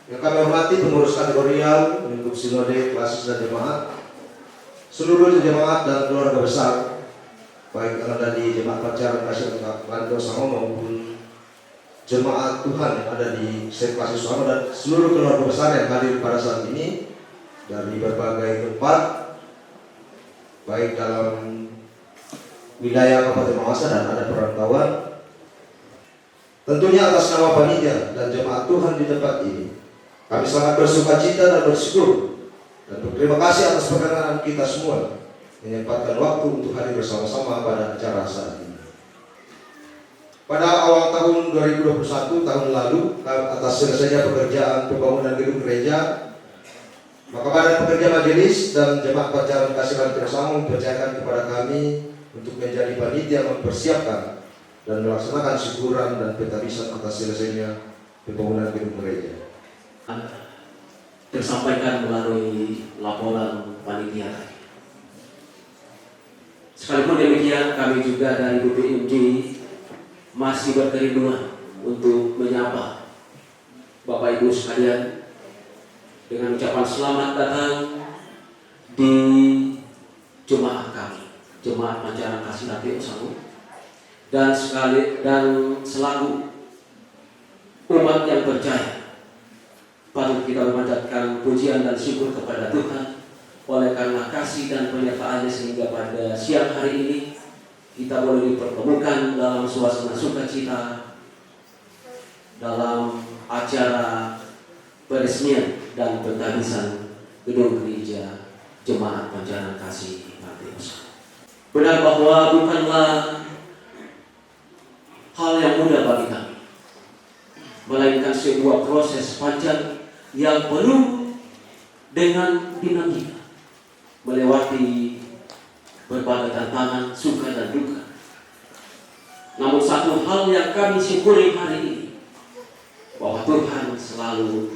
yang kami hormati pengurus kategorial, lingkup sinode, klasis dan jemaat, seluruh jemaat dan keluarga besar, baik yang ada di Jemaat Pancaran Kasih Rantai Osango maupun jemaat Tuhan yang ada di Seklasih Osango dan seluruh keluarga besar yang hadir pada saat ini dari berbagai tempat, baik dalam wilayah Kabupaten Mamasa dan ada perantauan. Tentunya atas nama panitia dan jemaat Tuhan di tempat ini, kami sangat bersuka cita dan bersyukur dan berterima kasih atas perkenan kita semua menyempatkan waktu untuk hadir bersama-sama pada acara saat ini. Pada awal tahun 2021 tahun lalu, atas selesainya pekerjaan pembangunan gedung gereja, maka badan pekerja majelis dan jemaat pancaran kasih Ranti Osango mempercayakan kepada kami untuk menjadi panitia mempersiapkan dan melaksanakan syukuran dan pentabisan atas selesainya pembangunan gedung gereja. Tersampaikan melalui laporan panitia. Sekalipun demikian, kami juga dari BPMJ masih berkerinduan untuk menyapa Bapak Ibu sekalian dengan ucapan selamat datang di jemaat kami, Jemaat Pancaran Kasih Ranti Osango, dan selaku umat yang percaya, patut kita memanjatkan pujian dan syukur kepada Tuhan oleh karena kasih dan penyertaannya sehingga pada siang hari ini kita boleh dipertemukan dalam suasana sukacita dalam acara peresmian dan pentabisan gedung gereja Jemaat Pancaran Kasih Ranti Osango. Benar bahwa bukanlah hal yang mudah bagi kami, melainkan sebuah proses panjang yang penuh dengan dinamika, melewati berbagai tantangan, suka dan duka. Namun satu hal yang kami syukuri hari ini, bahwa Tuhan selalu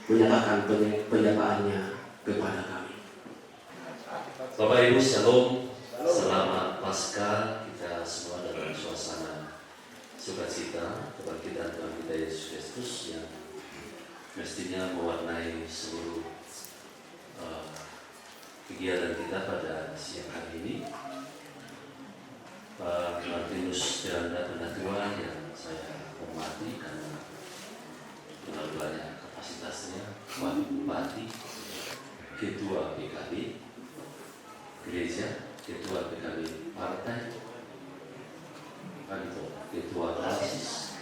menyatakan penyertaannya kepada kami. Bapak Ibu Shalom, selamat Paskah kita semua dalam suasana sukacita kebangkitan Tuhan kita Yesus Kristus yang mestinya mewarnai seluruh kegiatan kita pada siang hari ini. Pak Martinus Tiranda Pendatua yang saya hormati karena terlalu banyak kapasitasnya, Pak Bupati, Ketua PKB Gereja, Ketua PKB Partai, Ketua Klasis,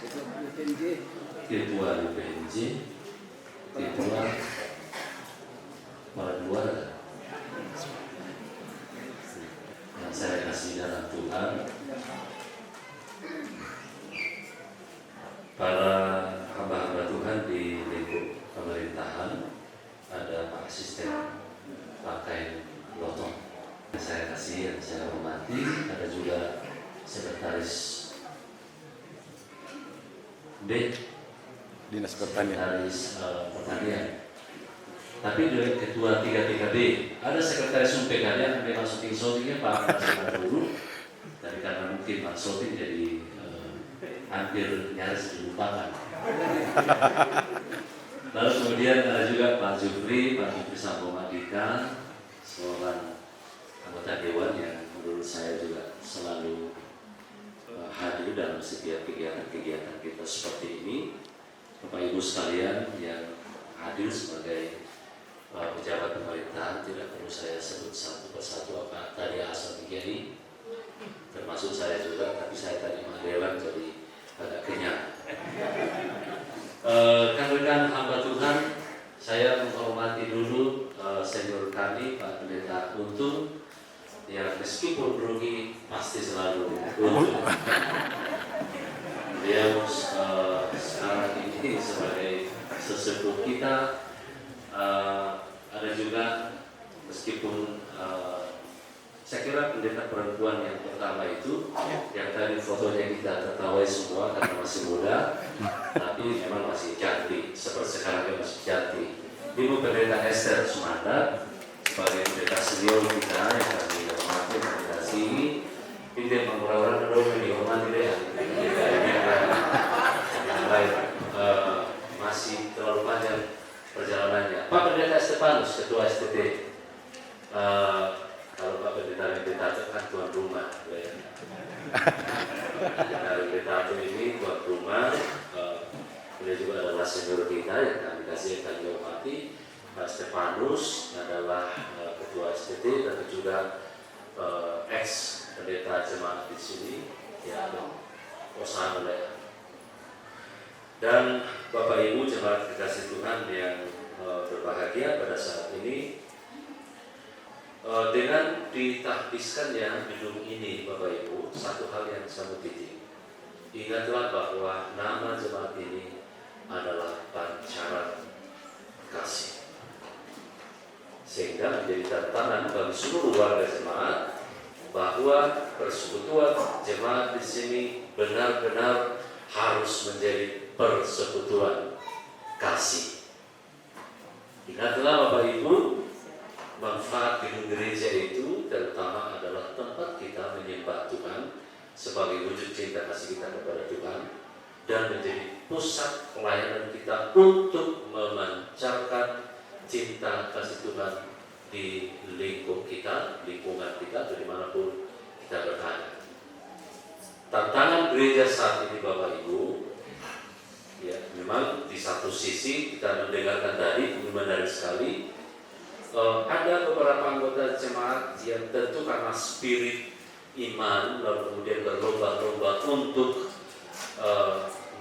Ketua UPNJ, Ketua para keluarga yang saya kasih dalam Tuhan, para hamba-hamba Tuhan di lingkup pemerintahan, ada Pak Asisten Pakai Lotong yang saya kasih, yang saya hormati, ada juga Sekretaris B Dinas Pertanian, Pertanian. Tapi dari Ketua 33B ada Sekretaris UPKD yang memang syuting-syutingnya Pak Nasir dulu. Tapi karena mungkin Pak syuting jadi hampir nyaris dilupakan. Lalu kemudian ada juga Pak Jufri Sambo Madika, seorang anggota dewan yang menurut saya juga selalu hadir dalam setiap kegiatan-kegiatan kita seperti ini. Bapak Ibu sekalian yang hadir sebagai pejabat pemerintahan, tidak perlu saya sebut satu persatu apa tadi asal begini, termasuk saya juga, tapi saya tadi mendewan jadi agak kenyang. Rekan-rekan hamba Tuhan, saya menghormati dulu senior kami Pak Pendeta Untung, yang meskipun rugi pasti selalu untung. Beliau sekarang ini sebagai sesepuh kita. Ada juga meskipun saya kira pendeta perempuan yang pertama itu yang tadi fotonya kita tertawai semua karena masih muda, tapi memang masih cantik, seperti sekarang masih cantik. Ibu Pendeta Esther Sumanda sebagai pendeta senior kita yang kami hormati kami kasih, pindah orang-orang dong dihormati deh. Yang lain masih terlalu panjang perjalanannya. Pak Pendeta Stefanus, Ketua STT. Kalau Pak Pendeta kan tuan rumah, Pendeta ini tuan rumah. Beliau juga adalah senior kita yang kami kasih, yang kami hormati. Pak Stefanus adalah Ketua STT dan juga ex pendeta jemaat di sini, ya, Osango. Dan Bapak Ibu jemaat kekasih Tuhan yang berbahagia pada saat ini, dengan ditahbiskannya gedung ini, Bapak Ibu, satu hal yang sangat penting. Ingatlah bahwa nama jemaat ini adalah Pancaran Kasih, sehingga menjadi tantangan bagi seluruh warga jemaat bahwa persekutuan jemaat di sini benar-benar harus menjadi persekutuan kasih. Ingatlah Bapak Ibu, manfaat gedung gereja itu terutama adalah tempat kita menyembah Tuhan sebagai wujud cinta kasih kita kepada Tuhan, dan menjadi pusat pelayanan kita untuk memancarkan cinta kasih Tuhan di lingkungan kita, dimanapun kita berada. Tantangan gereja saat ini Bapak Ibu, ya memang di satu sisi kita mendengarkan tadi menarik sekali, ada beberapa anggota jemaat yang tentu karena spirit iman lalu kemudian berlomba-lomba untuk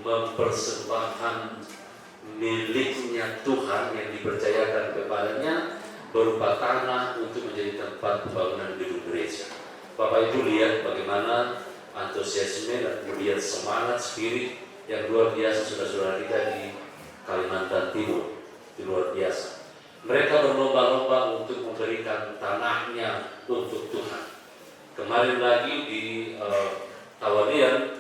mempersembahkan miliknya Tuhan yang dipercayakan kepadanya berupa tanah untuk menjadi tempat pembangunan gedung gereja. Bapak Ibu lihat bagaimana antusiasme dan kemudian semangat spirit yang luar biasa saudara-saudara kita di Kalimantan Timur, itu luar biasa. Mereka berlomba-lomba untuk memberikan tanahnya untuk Tuhan. Kemarin lagi di Tawanian,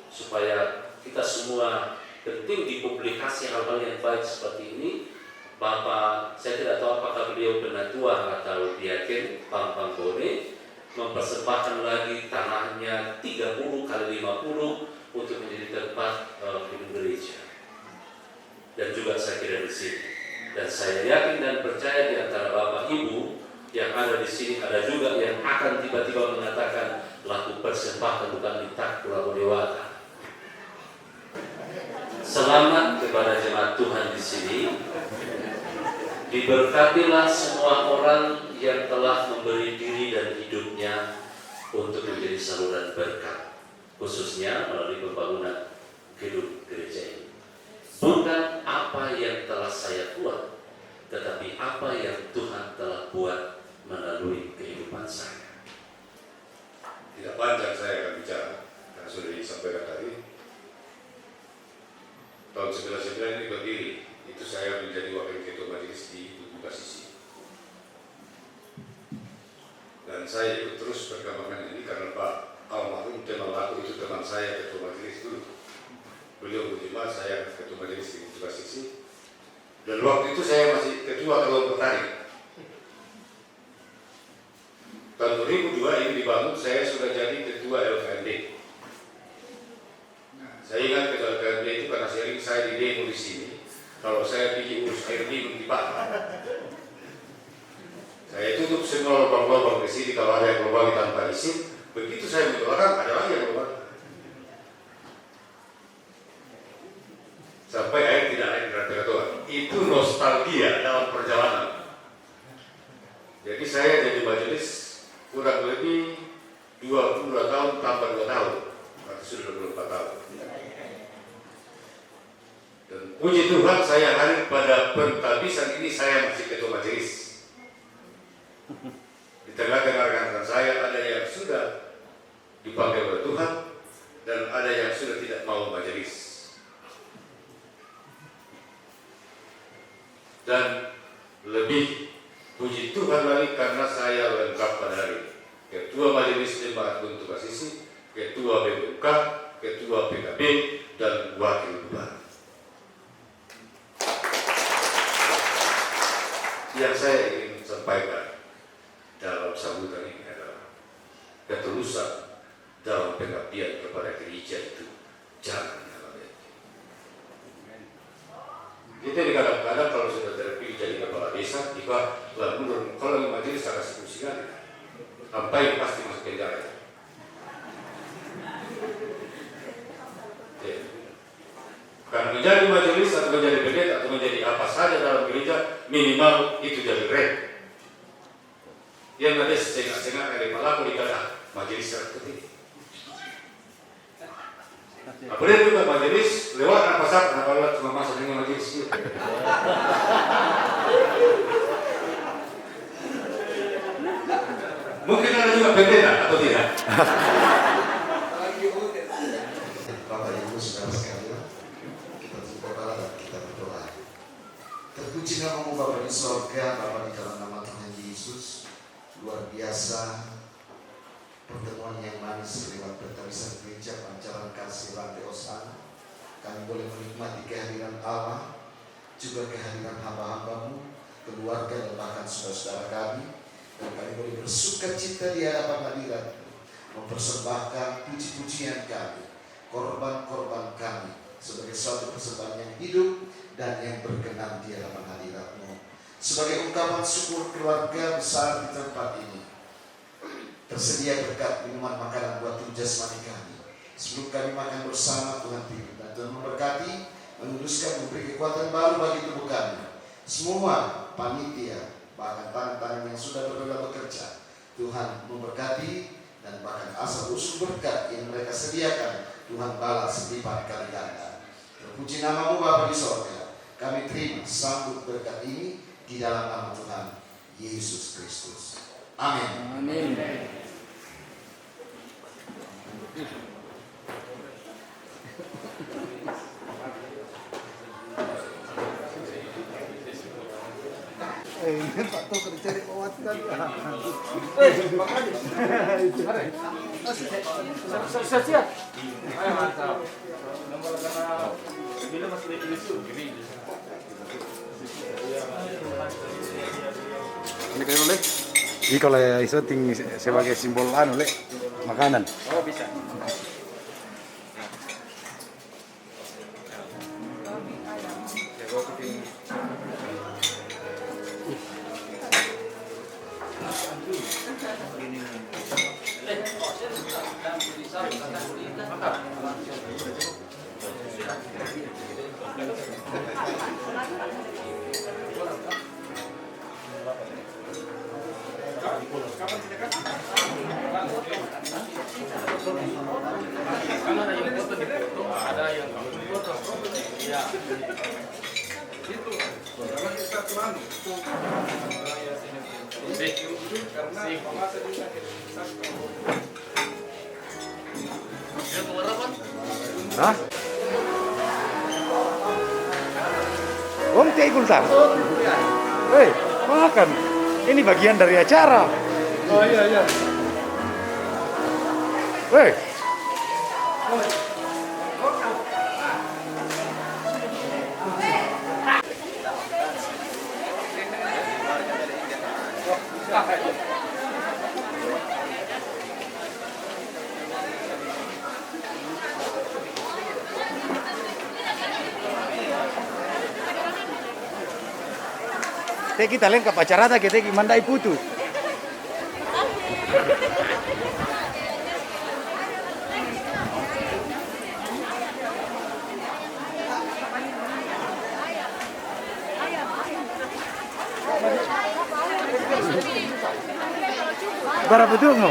supaya kita semua penting dipublikasi hal-hal yang baik seperti ini. Bapak, saya tidak tahu apakah beliau penatua atau diaken Pampang Bone, mempersembahkan lagi tanahnya 30 kali 50 untuk menjadi tempat gedung gereja. Dan juga saya kira di sini. Dan saya yakin dan percaya di antara Bapak Ibu yang ada di sini ada juga yang akan tiba-tiba mengatakan laku persembahkan bukan minta pulau dewata. Selamat kepada jemaat Tuhan di sini. Diberkatilah semua orang yang telah memberi diri dan hidupnya untuk menjadi saluran berkat, khususnya melalui pembangunan gedung gereja ini. Bukan apa yang telah saya buat, tetapi apa yang Tuhan telah buat melalui kehidupan saya. Tidak panjang saya akan bicara, karena sudah disampaikan tadi. Tahun 1999 ini berdiri, itu saya menjadi wakil ketua majelis di Tugu Kasisi. Dan saya ikut terus perkembangan ini karena Pak almarhum Temalaku itu teman saya ketua majelis dulu. Beliau berjemaat, saya ketua majelis di Tugu Kasisi. Dan waktu itu saya masih ketua kelompok tani. Tahun 2002 ini dibangun, saya sudah jadi ketua LKMD. Saya ingat ketua LKMD itu karena sering saya di demo di sini. Kalau saya bikin urus air minum di Pak, saya tutup semua lubang-lubang di sini kalau ada yang lubang tanpa izin. Begitu saya mendoakan, ada lagi yang lubang. Sampai air tidak naik dari ketua. Itu nostalgia dalam perjalanan. Jadi saya jadi majelis kurang lebih 22 tahun tambah 2 tahun, atau sudah 24 tahun. Dan puji Tuhan saya hadir pada pentabisan ini, saya masih ketua majelis. Di tengah-tengah rekan-rekan saya ada yang sudah dipanggil oleh Tuhan dan ada yang sudah tidak mau majelis. Dan lebih puji Tuhan lagi karena saya lengkap pada hari ini. Ketua Majelis Jemaat Gunung Kasisi, Ketua BPK, Ketua PKB, dan Wakil Bupati. Yang saya ingin sampaikan dalam sambutan ini adalah ketulusan dalam pengabdian kepada gereja itu jangan diabaikan. Kita kadang-kadang kalau sudah terpilih jadi kepala desa, tiba lalu kalau majelis saya kasih kursi lagi, sampai pasti masuk penjara. Karena menjadi majelis atau menjadi pendeta atau menjadi apa saja dalam gereja, minimal itu jadi rem. Yang ada setengah-setengah dari pelaku dikata majelis tertutup. Apalagi juga majelis lewat apa saja, kenapa cuma masuk dengan majelis itu. Mungkin ada juga pendeta atau tidak. Terpuji namamu Bapa di sorga, Bapa di dalam nama Tuhan Yesus. Luar biasa pertemuan yang manis lewat Pertawisan Gereja Pancaran Kasih Rantai Osana. Kami boleh menikmati kehadiran Allah, juga kehadiran hamba-hambamu, keluarga dan bahkan saudara-saudara kami. Dan kami boleh bersuka cita di hadapan hadirat, mempersembahkan puji-pujian kami, korban-korban kami sebagai suatu persembahan yang hidup dan yang berkenan di hadapan hadirat-Mu. Sebagai ungkapan syukur keluarga besar di tempat ini, tersedia berkat minuman makanan buat tubuh jasmani kami. Sebelum kami makan bersama, Tuhan pimpin dan Tuhan memberkati, menguduskan, memberi kekuatan baru bagi tubuh kami. Semua panitia, bahkan tangan-tangan yang sudah bekerja, Tuhan memberkati, dan bahkan asal-usul berkat yang mereka sediakan, Tuhan balas lipat kali ganda. Terpuji namamu Bapa di sorga. Kami terima sambut berkat ini di dalam nama Tuhan Yesus Kristus. Amin. Amin. Ini Pak Tuh kerja di Pawat kan. Siap. Ayo mantap. Nomor karena bila masih di isu gini. Ini kayak boleh? Ini kalau iso tinggi sebagai simbol anu le makanan. Oh bisa. Hah? Om Teh Gultar. Hei, makan. Ini bagian dari acara. Oh iya. Hei. Teh kita lengkap acara tak kita mandai putu. Bara betul mau?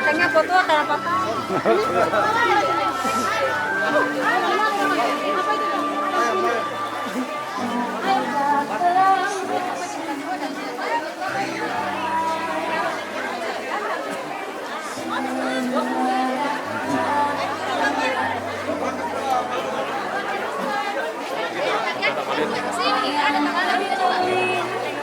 Tanya foto atau apa? Apa itu?